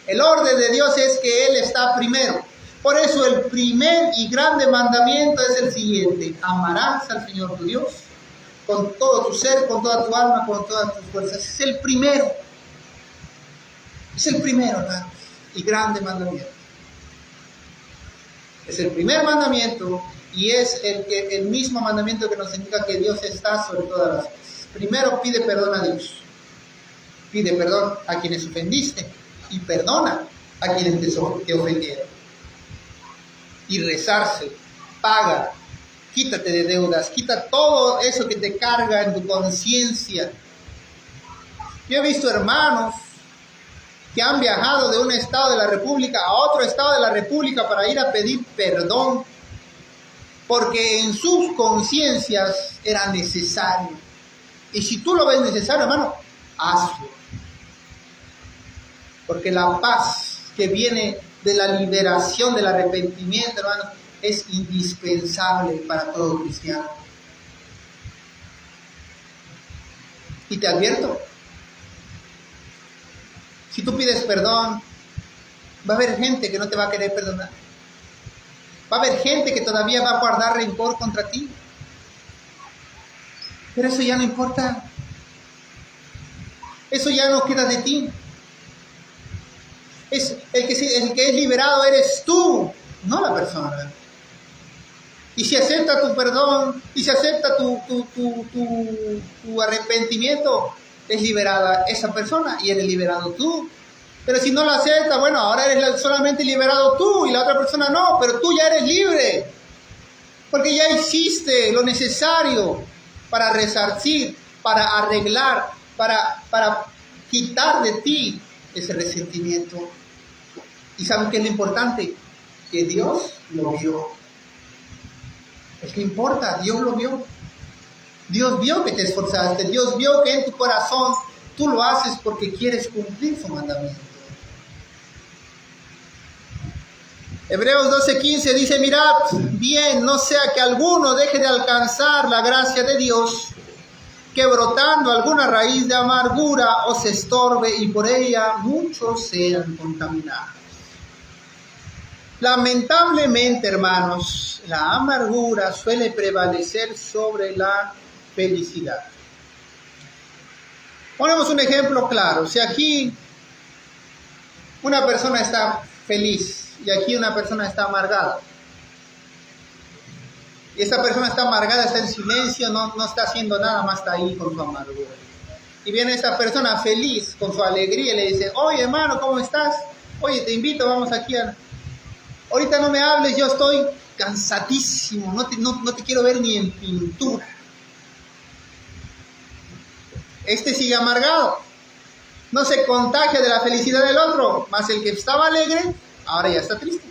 El orden de Dios es que Él está primero. Por eso el primer y grande mandamiento es el siguiente: amarás al Señor tu Dios con todo tu ser, con toda tu alma, con todas tus fuerzas. Es el primero. Es el primero, hermanos, y grande mandamiento. Es el primer mandamiento y es el mismo mandamiento que nos indica que Dios está sobre todas las cosas. Primero pide perdón a Dios. Pide perdón a quienes ofendiste y perdona a quienes te ofendieron. Y rezarse, paga, quítate de deudas, quita todo eso que te carga en tu conciencia. Yo he visto hermanos que han viajado de un estado de la República a otro estado de la República para ir a pedir perdón, porque en sus conciencias era necesario. Y si tú lo ves necesario, hermano, hazlo. Porque la paz que viene de la liberación, del arrepentimiento, hermano, es indispensable para todo cristiano. Y te advierto, si tú pides perdón, va a haber gente que no te va a querer perdonar. Va a haber gente que todavía va a guardar rencor contra ti. Pero eso ya no importa. Eso ya no queda de ti. El que es liberado eres tú, no la persona. Y si acepta tu perdón, y si acepta tu arrepentimiento, es liberada esa persona y eres liberado tú. Pero si no la acepta, bueno, ahora eres solamente liberado tú y la otra persona no, pero tú ya eres libre. Porque ya hiciste lo necesario para resarcir, para arreglar, para quitar de ti ese resentimiento. ¿Y saben qué es lo importante? Que Dios lo vio. Es que importa, Dios lo vio. Dios vio que te esforzaste, Dios vio que en tu corazón tú lo haces porque quieres cumplir su mandamiento. Hebreos 12:15 dice: mirad bien, no sea que alguno deje de alcanzar la gracia de Dios, que brotando alguna raíz de amargura os estorbe y por ella muchos sean contaminados. Lamentablemente, hermanos, la amargura suele prevalecer sobre la felicidad. Ponemos un ejemplo claro. Si aquí una persona está feliz y aquí una persona está amargada, y esta persona está amargada, está en silencio, no está haciendo nada más, está ahí con su amargura. Y viene esta persona feliz, con su alegría, y le dice: oye, hermano, ¿cómo estás? Oye, te invito, vamos aquí ahorita no me hables, yo estoy cansadísimo, no te quiero ver ni en pintura. Este sigue amargado, no se contagia de la felicidad del otro, más el que estaba alegre, ahora ya está triste.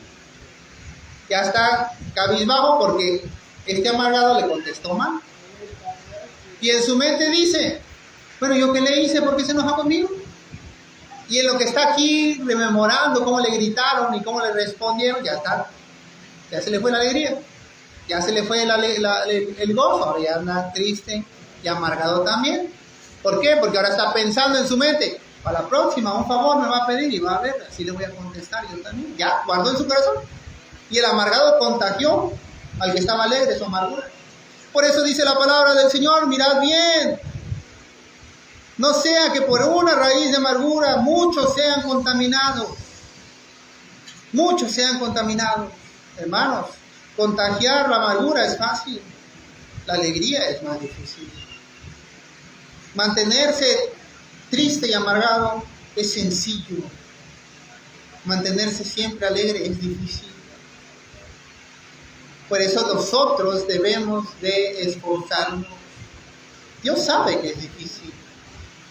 Ya está cabizbajo porque este amargado le contestó mal. Y en su mente dice: bueno, ¿yo qué le hice? ¿Por qué se enoja conmigo? Y en lo que está aquí rememorando cómo le gritaron y cómo le respondieron, ya está. Ya se le fue la alegría. Ya se le fue el gozo. Ahora ya anda triste y amargado también. ¿Por qué? Porque ahora está pensando en su mente: para la próxima, un favor me va a pedir y va a ver, así le voy a contestar yo también. Ya guardó en su corazón. Y el amargado contagió al que estaba alegre su amargura. Por eso dice la palabra del Señor: mirad bien. No sea que por una raíz de amargura muchos sean contaminados. Muchos sean contaminados. Hermanos, contagiar la amargura es fácil. La alegría es más difícil. Mantenerse triste y amargado es sencillo. Mantenerse siempre alegre es difícil. Por eso nosotros debemos de esforzarnos. Dios sabe que es difícil.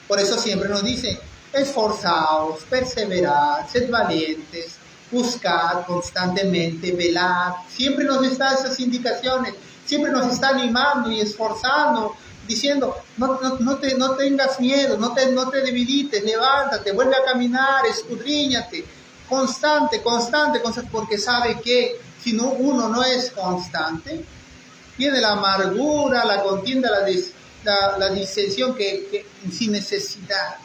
Por eso siempre nos dice: esforzaos, perseverad, sed valientes, buscad constantemente, velad. Siempre nos da esas indicaciones, siempre nos está animando y esforzando, diciendo: no tengas miedo, no te debilites, levántate, vuelve a caminar, escudriñate, constante, porque sabe que si no, uno no es constante, viene la amargura, la contienda, la disensión que sin necesidad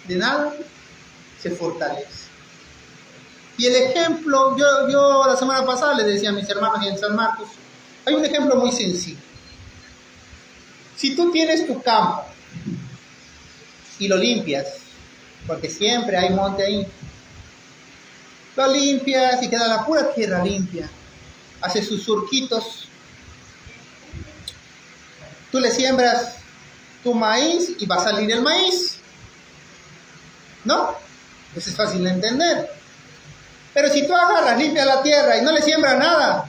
de nada se fortalece. Y el ejemplo, yo la semana pasada le decía a mis hermanos en San Marcos, hay un ejemplo muy sencillo. Si tú tienes tu campo y lo limpias, porque siempre hay monte ahí, lo limpias y queda la pura tierra limpia, hace sus surquitos, tú le siembras tu maíz y va a salir el maíz, ¿no? Eso es fácil de entender. Pero si tú agarras, limpias la tierra y no le siembras nada,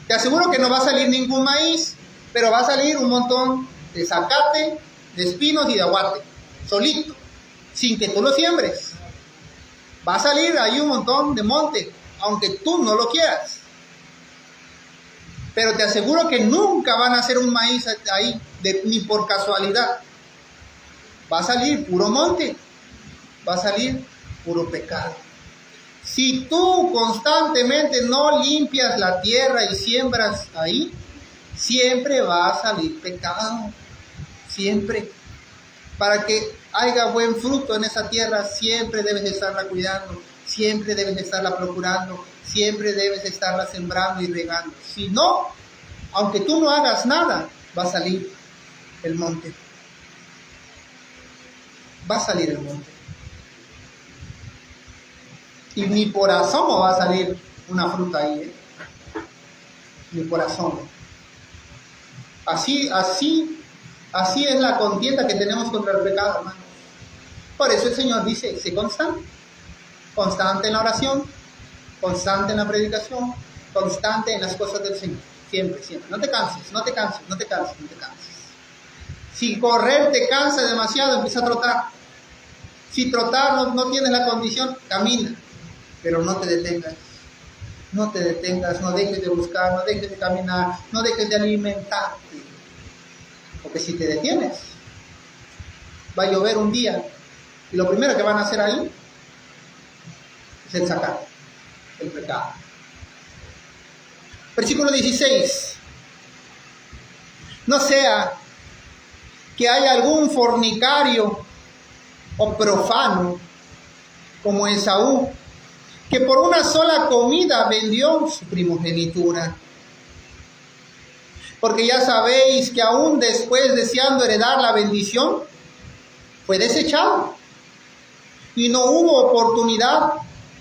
te aseguro que no va a salir ningún maíz, pero va a salir un montón de zacate, de espinos y de aguate, solito, sin que tú lo siembres. Va a salir ahí un montón de monte, aunque tú no lo quieras. Pero te aseguro que nunca van a hacer un maíz ahí, ni por casualidad. Va a salir puro monte, va a salir puro pecado. Si tú constantemente no limpias la tierra y siembras ahí, siempre va a salir pecado. Siempre. Para que haya buen fruto en esa tierra, siempre debes estarla cuidando, siempre debes estarla procurando, siempre debes estarla sembrando y regando. Si no, aunque tú no hagas nada, va a salir el monte. Va a salir el monte. Y ni por asomo va a salir una fruta ahí, ¿eh? Ni por asomo. Así es la contienda que tenemos contra el pecado, hermanos. Por eso el Señor dice, sé constante. Constante en la oración, constante en la predicación, constante en las cosas del Señor. Siempre, siempre. No te canses, no te canses, no te canses, no te canses. Si correr te cansa demasiado, empieza a trotar. Si trotar no tienes la condición, camina. Pero no te detengas. No te detengas, no dejes de buscar, no dejes de caminar, no dejes de alimentarte. Porque si te detienes, va a llover un día y lo primero que van a hacer ahí es el sacar el pecado. Versículo 16. No sea que haya algún fornicario o profano como Esaú, que por una sola comida vendió su primogenitura. Porque ya sabéis que aún después, deseando heredar la bendición, fue desechado. Y no hubo oportunidad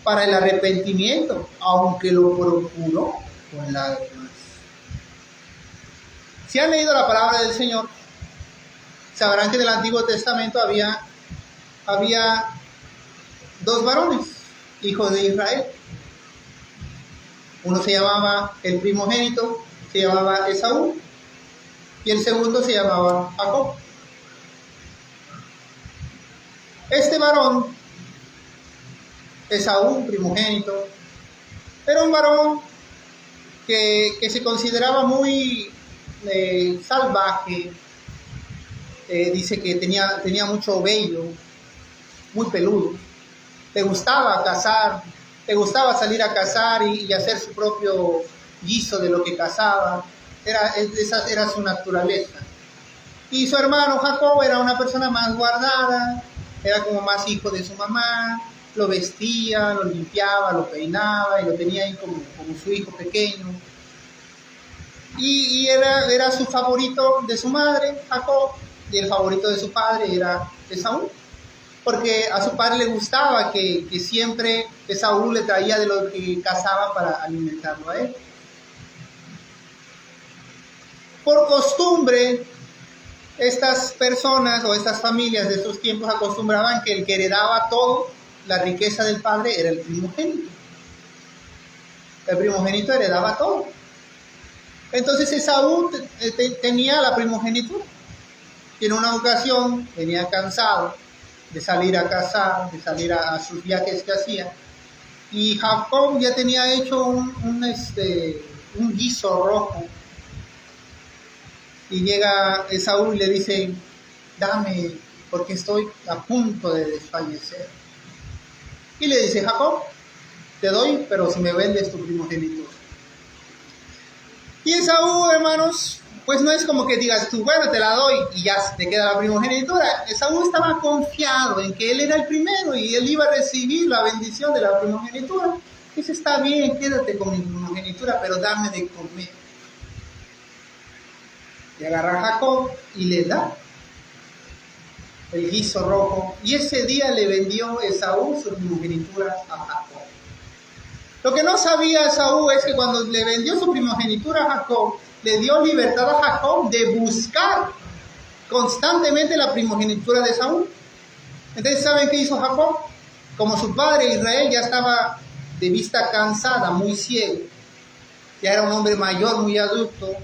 para el arrepentimiento, aunque lo procuró con lágrimas. Si han leído la palabra del Señor, sabrán que en el Antiguo Testamento había dos varones, hijos de Israel. Uno se llamaba el primogénito, se llamaba Esaú, y el segundo se llamaba Jacob. Este varón, Esaú, primogénito, era un varón que se consideraba muy salvaje. Dice que tenía mucho vello, muy peludo. Le gustaba cazar, le gustaba salir a cazar y hacer su propio guiso de lo que cazaba. Esa era su naturaleza. Y su hermano Jacob era una persona más guardada, era como más hijo de su mamá, lo vestía, lo limpiaba, lo peinaba y lo tenía ahí como su hijo pequeño. Y era su favorito de su madre, Jacob, y el favorito de su padre era Esaú, porque a su padre le gustaba que siempre Esaú le traía de lo que cazaba para alimentarlo a él. Por costumbre, estas personas o estas familias de esos tiempos acostumbraban que el que heredaba todo, la riqueza del padre, era el primogénito. El primogénito heredaba todo. Entonces Esaú tenía la primogenitura. Y en una ocasión venía cansado de salir a cazar, de salir a sus viajes que hacía. Y Jacob ya tenía hecho un guiso rojo. Y llega Esaú y le dice, dame, porque estoy a punto de desfallecer. Y le dice Jacob, te doy, pero si me vendes tu primogenitura. Y Esaú, hermanos, pues no es como que digas tú, bueno, te la doy y ya te queda la primogenitura. Esaú estaba confiado en que él era el primero y él iba a recibir la bendición de la primogenitura. Dice, está bien, quédate con mi primogenitura, pero dame de comer. Y agarra a Jacob y le da el guiso rojo. Y ese día le vendió Esaú su primogenitura a Jacob. Lo que no sabía Esaú es que cuando le vendió su primogenitura a Jacob, le dio libertad a Jacob de buscar constantemente la primogenitura de Esaú. Entonces, ¿saben qué hizo Jacob? Como su padre Israel ya estaba de vista cansada, muy ciego, ya era un hombre mayor, muy adulto,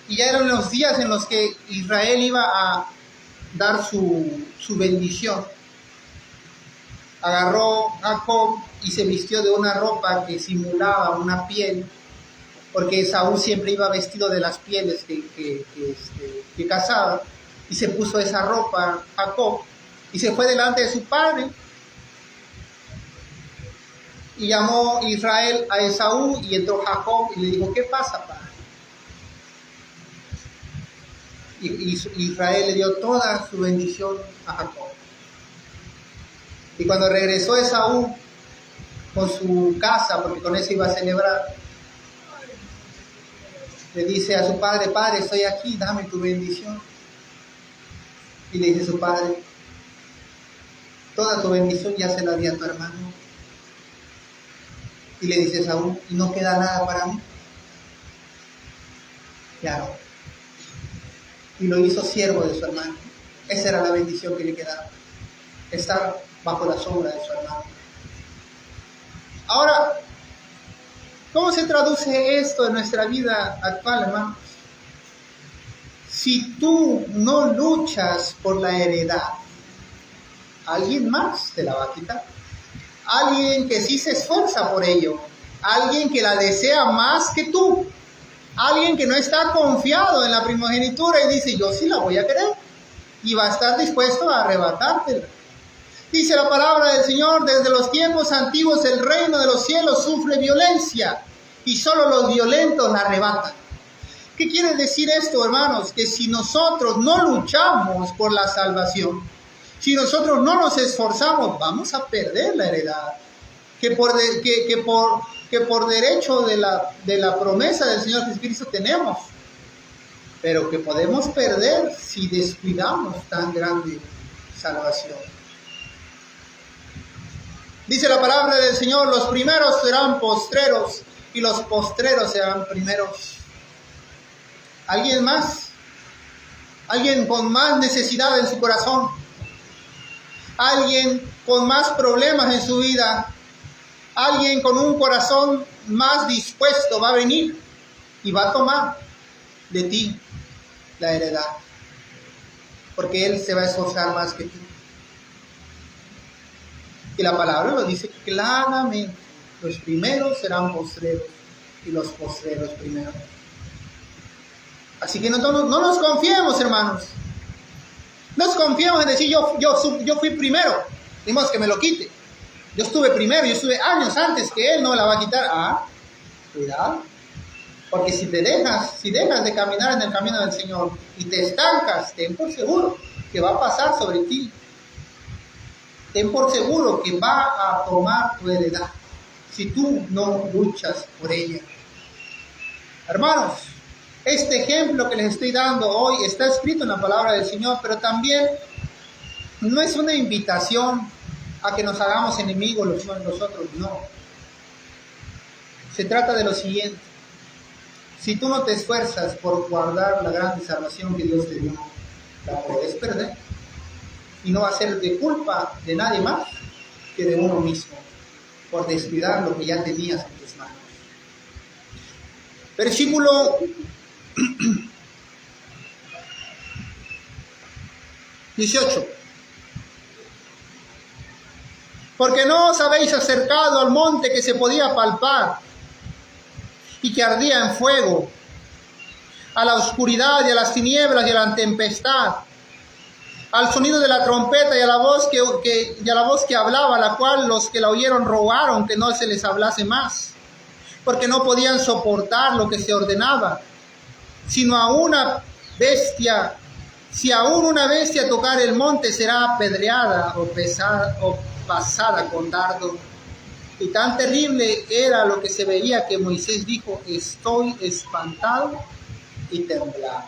y ya eran los días en los que Israel iba a dar su bendición. Agarró Jacob y se vistió de una ropa que simulaba una piel, porque Esaú siempre iba vestido de las pieles que cazaba, y se puso esa ropa Jacob, y se fue delante de su padre, y llamó Israel a Esaú, y entró Jacob, y le dijo, ¿qué pasa, padre? Y Israel le dio toda su bendición a Jacob. Y cuando regresó Esaú con su casa, porque con eso iba a celebrar, le dice a su padre, padre, estoy aquí, dame tu bendición. Y le dice a su padre, toda tu bendición ya se la di a tu hermano. Y le dice a Esaú, ¿y no queda nada para mí? Claro. Y lo hizo siervo de su hermano. Esa era la bendición que le quedaba, estar bajo la sombra de su hermano. Ahora, ¿cómo se traduce esto en nuestra vida actual, hermanos? Si tú no luchas por la heredad, alguien más te la va a quitar. Alguien que sí se esfuerza por ello. Alguien que la desea más que tú. Alguien que no está confiado en la primogenitura y dice, yo sí la voy a querer. Y va a estar dispuesto a arrebatártela. Dice la palabra del Señor, desde los tiempos antiguos el reino de los cielos sufre violencia y solo los violentos la arrebatan. ¿Qué quiere decir esto, hermanos? Que si nosotros no luchamos por la salvación, si nosotros no nos esforzamos, vamos a perder la heredad. Que por derecho de la promesa del Señor Jesucristo tenemos, pero que podemos perder si descuidamos tan grande salvación. Dice la palabra del Señor, los primeros serán postreros y los postreros serán primeros. ¿Alguien más? ¿Alguien con más necesidad en su corazón? ¿Alguien con más problemas en su vida? ¿Alguien con un corazón más dispuesto va a venir y va a tomar de ti la heredad? Porque Él se va a esforzar más que tú. Y la palabra lo dice claramente, los primeros serán postreros y los postreros primeros. Así que no nos confiemos, hermanos. No nos confiemos en decir yo fui primero, dimos que me lo quite. Yo estuve primero, yo estuve años antes que Él, no me la va a quitar. Cuidado. Porque si dejas de caminar en el camino del Señor y te estancas, ten por seguro que va a pasar sobre ti. Ten por seguro que va a tomar tu heredad si tú no luchas por ella. Hermanos, este ejemplo que les estoy dando hoy está escrito en la palabra del Señor, pero también no es una invitación a que nos hagamos enemigos los unos de los otros, no. Se trata de lo siguiente. Si tú no te esfuerzas por guardar la gran salvación que Dios te dio, la puedes perder. Y no va a ser de culpa de nadie más que de uno mismo, por descuidar lo que ya tenías en tus manos. Versículo 18. Porque no os habéis acercado al monte que se podía palpar y que ardía en fuego, a la oscuridad y a las tinieblas y a la tempestad, al sonido de la trompeta y a la voz que hablaba, la cual los que la oyeron rogaron que no se les hablase más, porque no podían soportar lo que se ordenaba, sino a una bestia. Si aún una bestia tocar el monte, será apedreada o pasada con dardo. Y tan terrible era lo que se veía que Moisés dijo: estoy espantado y temblado.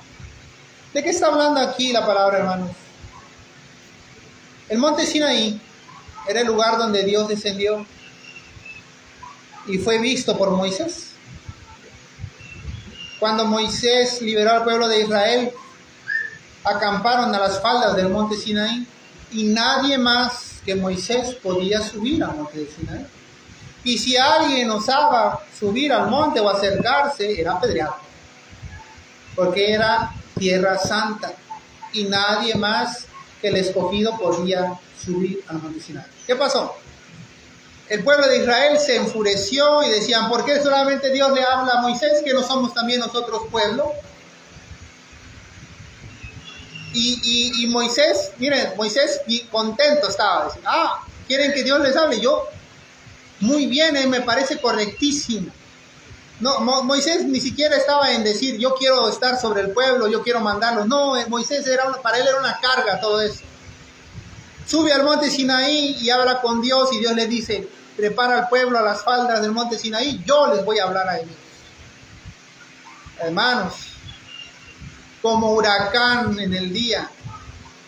¿De qué está hablando aquí la palabra, hermanos? El monte Sinaí era el lugar donde Dios descendió y fue visto por Moisés. Cuando Moisés liberó al pueblo de Israel, acamparon a las faldas del monte Sinaí y nadie más que Moisés podía subir al monte de Sinaí. Y si alguien osaba subir al monte o acercarse, era apedreado, porque era tierra santa y nadie más que el escogido podía subir al monte Sinaí. ¿Qué pasó? El pueblo de Israel se enfureció y decían: ¿por qué solamente Dios le habla a Moisés, que no somos también nosotros pueblo? Y Moisés, miren, Moisés contento estaba, diciendo: ¿quieren que Dios les hable? Yo, muy bien, me parece correctísimo. No, Moisés ni siquiera estaba en decir: yo quiero estar sobre el pueblo, yo quiero mandarlos. No, Moisés para él era una carga todo eso. Sube al monte Sinaí y habla con Dios, y Dios le dice: prepara al pueblo a las faldas del monte Sinaí, yo les voy a hablar a ellos. Hermanos, como huracán en el día,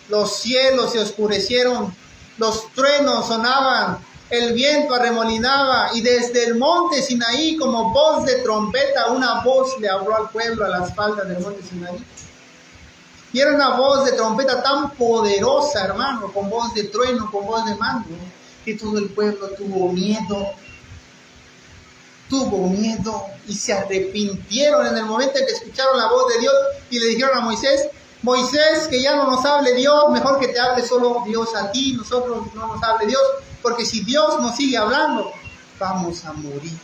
los cielos se oscurecieron, los truenos sonaban, el viento arremolinaba, y desde el monte Sinaí, como voz de trompeta, una voz le habló al pueblo a las faldas del monte Sinaí. Y era una voz de trompeta tan poderosa, hermano, con voz de trueno, con voz de mando, que todo el pueblo tuvo miedo y se arrepintieron en el momento en que escucharon la voz de Dios y le dijeron a Moisés: Moisés, que ya no nos hable Dios, mejor que te hable solo Dios a ti, nosotros no nos hable Dios, porque si Dios nos sigue hablando, vamos a morir.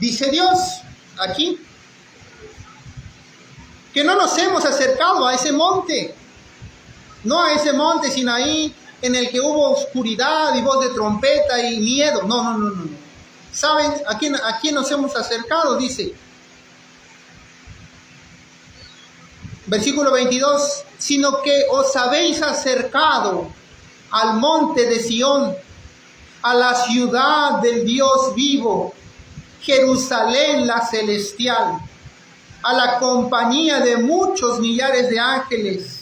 Dice Dios aquí que no nos hemos acercado a ese monte, no a ese monte Sinaí en el que hubo oscuridad y voz de trompeta y miedo. No. ¿Saben a quién nos hemos acercado? Dice, versículo 22, sino que os habéis acercado al monte de Sión, a la ciudad del Dios vivo, Jerusalén la celestial, a la compañía de muchos millares de ángeles,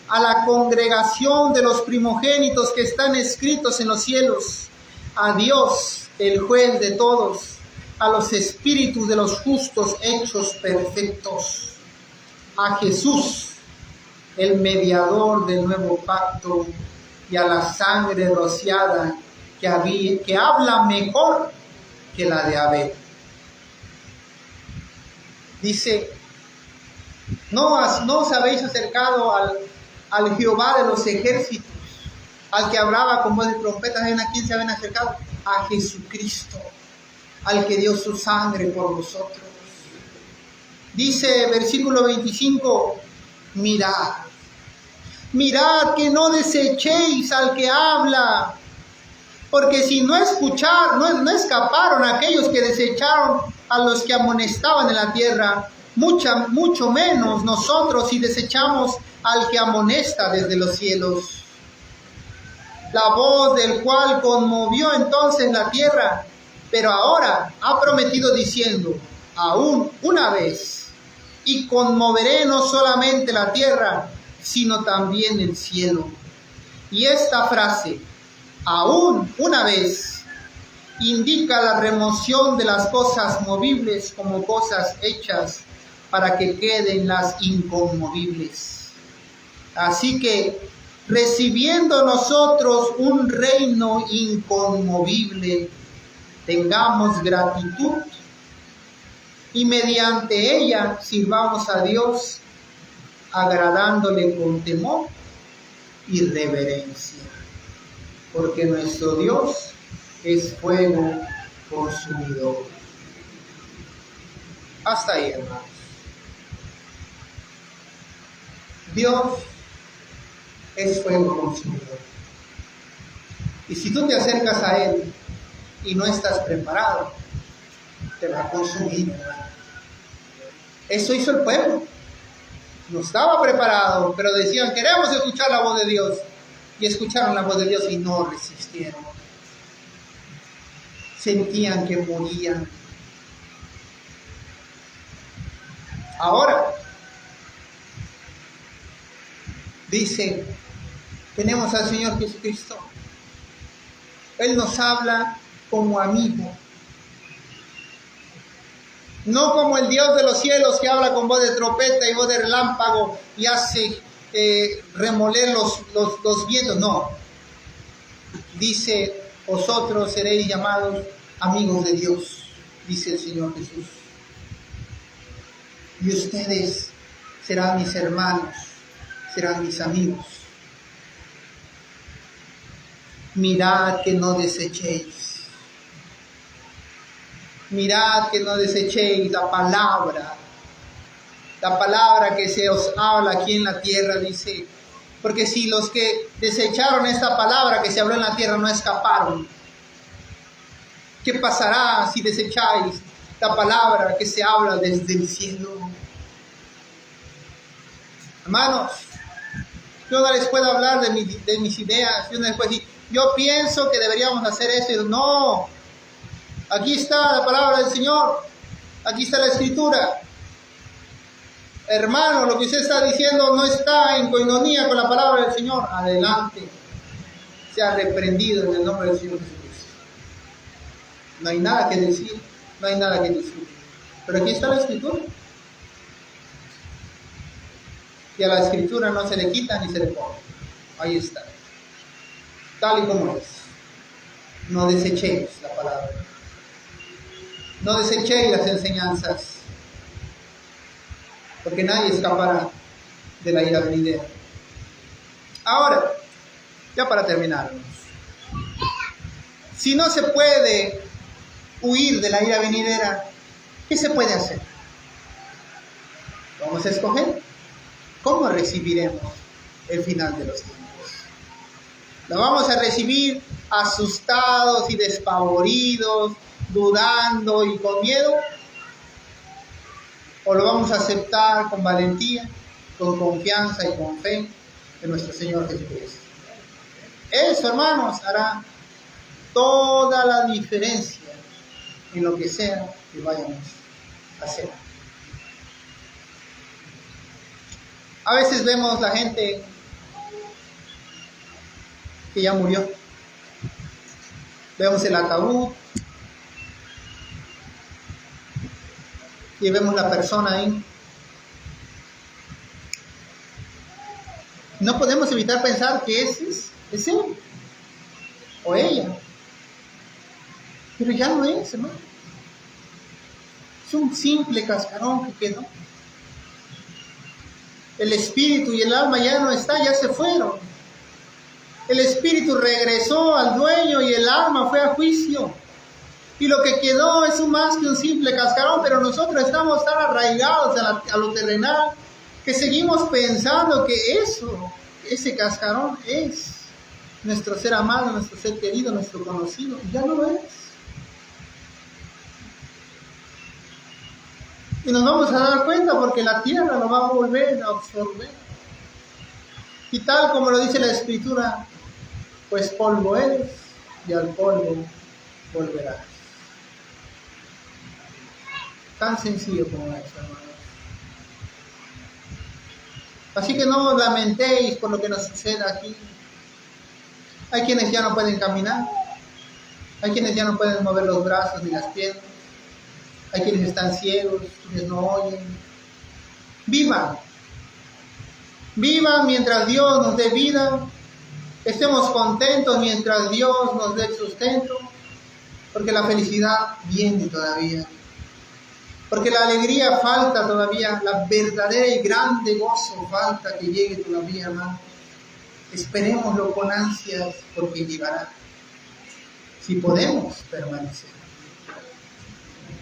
a la congregación de los primogénitos que están escritos en los cielos, a Dios, el juez de todos, a los espíritus de los justos hechos perfectos, a Jesús, el mediador del nuevo pacto, y a la sangre rociada que habla mejor que la de Abel. Dice, no os habéis acercado al Jehová de los ejércitos, al que hablaba con voz de trompeta. ¿Saben a quién se habían acercado? A Jesucristo, al que dio su sangre por vosotros. Dice versículo 25, mirad que no desechéis al que habla, porque si no escaparon aquellos que desecharon a los que amonestaban en la tierra, mucho menos nosotros si desechamos al que amonesta desde los cielos. La voz del cual conmovió entonces la tierra, pero ahora ha prometido diciendo, aún una vez, y conmoveré no solamente la tierra, sino también el cielo. Y esta frase, aún una vez, indica la remoción de las cosas movibles como cosas hechas para que queden las inconmovibles. Así que, recibiendo nosotros un reino inconmovible, tengamos gratitud y mediante ella sirvamos a Dios, agradándole con temor y reverencia, porque nuestro Dios es fuego consumidor. Hasta ahí, hermanos. Dios es fuego consumidor. Y si tú te acercas a Él y no estás preparado, te va a consumir. Eso hizo el pueblo. No estaba preparado, pero decían, queremos escuchar la voz de Dios. Y escucharon la voz de Dios y no resistieron. Sentían que morían. Ahora, dice, tenemos al Señor Jesucristo. Él nos habla como amigo. No como el Dios de los cielos que habla con voz de trompeta y voz de relámpago y hace remoler los vientos. No. Dice, vosotros seréis llamados amigos de Dios, dice el Señor Jesús. Y ustedes serán mis hermanos, serán mis amigos. Mirad que no desechéis. Mirad que no desechéis la palabra que se os habla aquí en la tierra, dice. Porque si los que desecharon esta palabra que se habló en la tierra no escaparon, ¿qué pasará si desecháis la palabra que se habla desde el cielo? Hermanos, yo no les puedo hablar de mis ideas. Yo no les puedo decir, yo pienso que deberíamos hacer esto. No. Aquí está la palabra del Señor. Aquí está la Escritura. Hermano, lo que usted está diciendo no está en coinonía con la palabra del Señor. Adelante. Sea reprendido en el nombre del Señor Jesucristo. No hay nada que decir, no hay nada que discutir. Pero aquí está la Escritura. Y a la Escritura no se le quita ni se le pone. Ahí está. Tal y como es. No desechéis la palabra. No desechéis las enseñanzas, porque nadie escapará de la ira venidera. Ahora, ya para terminar, si no se puede huir de la ira venidera, ¿qué se puede hacer? Vamos a escoger cómo recibiremos el final de los tiempos. ¿Lo vamos a recibir asustados y despavoridos, dudando y con miedo? ¿O lo vamos a aceptar con valentía, con confianza y con fe en nuestro Señor Jesucristo? Eso, hermanos, hará toda la diferencia en lo que sea que vayamos a hacer. A veces vemos la gente que ya murió. Vemos el ataúd y vemos la persona ahí. No podemos evitar pensar que ese es él o ella. Pero ya no es, hermano. Es un simple cascarón que quedó. El espíritu y el alma ya no está, ya se fueron. El espíritu regresó al dueño y el alma fue a juicio. Y lo que quedó es más que un simple cascarón, pero nosotros estamos tan arraigados a lo terrenal que seguimos pensando que ese cascarón es nuestro ser amado, nuestro ser querido, nuestro conocido. Y ya no lo es. Y nos vamos a dar cuenta porque la tierra lo va a volver a absorber. Y tal como lo dice la Escritura, pues polvo eres y al polvo volverás. Tan sencillo como eso, hermanos. Así que no os lamentéis por lo que nos suceda aquí. Hay quienes ya no pueden caminar. Hay quienes ya no pueden mover los brazos ni las piernas. Hay quienes están ciegos, quienes no oyen. Vivan. Vivan mientras Dios nos dé vida. Estemos contentos mientras Dios nos dé sustento. Porque la felicidad viene todavía. Porque la alegría falta todavía. La verdadera y grande gozo falta que llegue todavía, hermano. Esperémoslo con ansias porque llegará. Si podemos permanecer.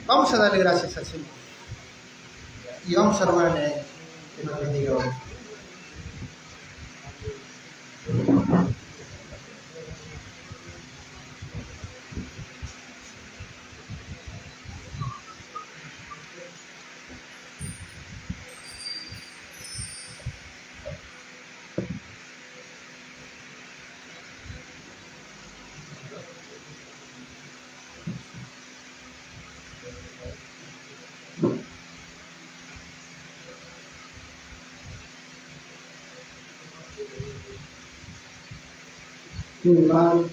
Vamos a darle gracias al Señor. Y vamos a rogarle a Él que nos bendiga hoy. Padre,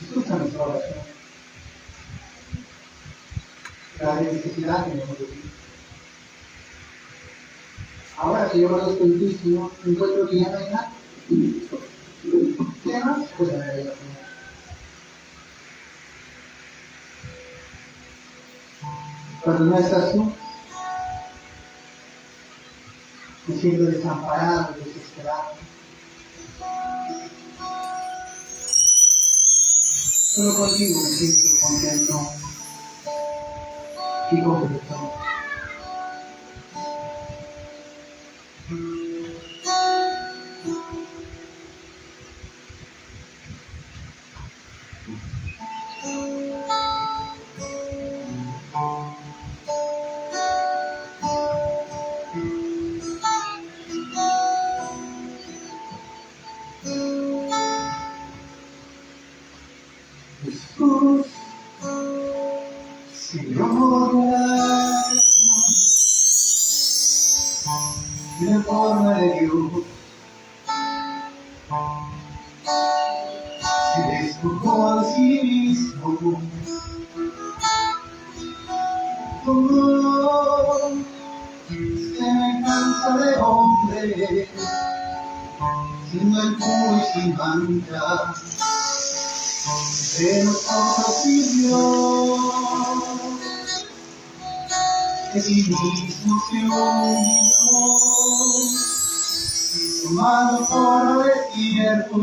escucha nuestra oración. La necesidad que tenemos de ti. Ahora que yo lo estoy en ti, Señor, encuentro que ya no hay nada. ¿Qué más? Pues a ver, cuando no estás tú, me siento desamparado, desesperado. Solo contigo me siento contento y completo. Jesús, Señor de la forma de Dios, se despojó a sí mismo, tomó semejanza de hombre, siendo el puro y sin mancha, de nosotros vivió, que sí mismo se humilló, tomando forma de siervo,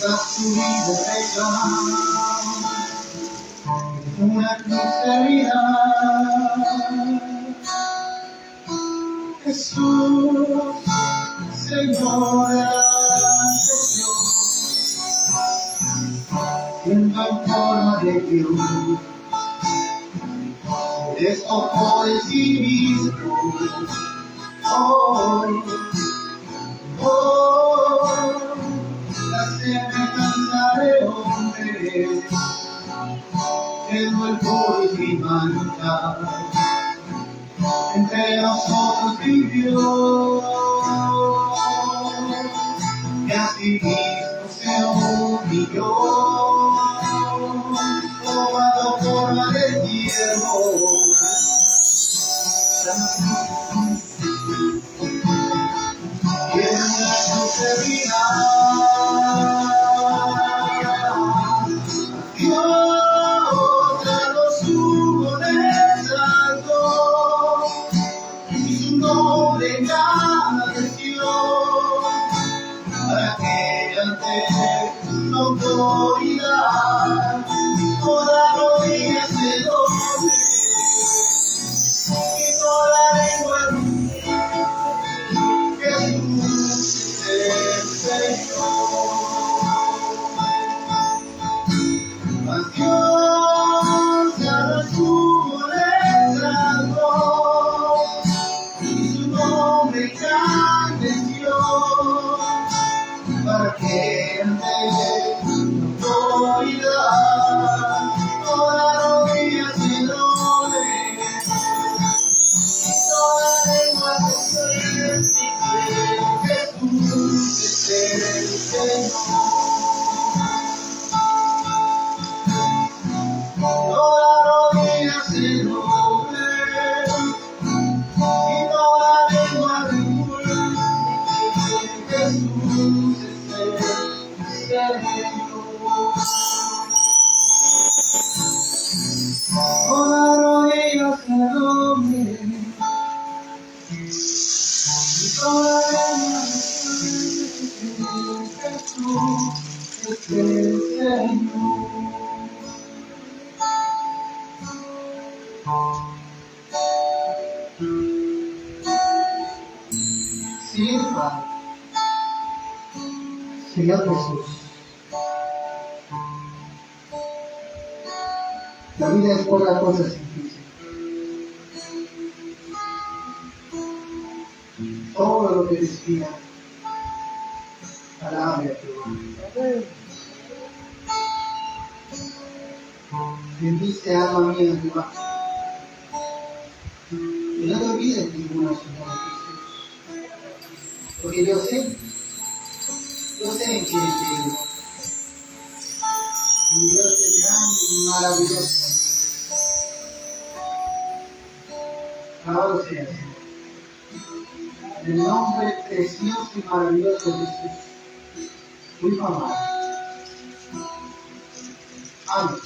tras su vida pecado, una cruz de vida. Jesús, Señor de Dios, siendo en forma de Dios, se despojó de sí mismo. Oh, oh, la semejanza de hombre, siendo el puro y sin mancha, entre nosotros vivió, y así mismo se humilló, tomando forma de siervo, y en una cruz de vida, Dios a lo sumo le salvó, y su nombre engrandeció, para que ante su autoridad toda rodilla se doble y toda lengua Jesús es el Señor. Mas Dios a lo sumo le salvó, y su nombre engrandeció, para que ante su autoridad toda rodilla se doble, toda lengua confese que Jesús es el Señor. Toda rodilla se doble y toda lengua confese que Jesús es el Señor. Toda rodilla se doble y toda lengua confese que Jesús es el Señor. recibir, Padre. Señor Jesús, la vida es poca cosa sin ti. Todo lo que respira, alabe a Jehová. Bendice alma mía en Jehová. Y no te olvides ninguno, Señor Jesús. Porque yo sé en quién te digo. Mi Dios es grande y maravilloso. Alabado sea, Señor. En el nombre precioso y maravilloso de Jesús, tu Hijo amado. Amén.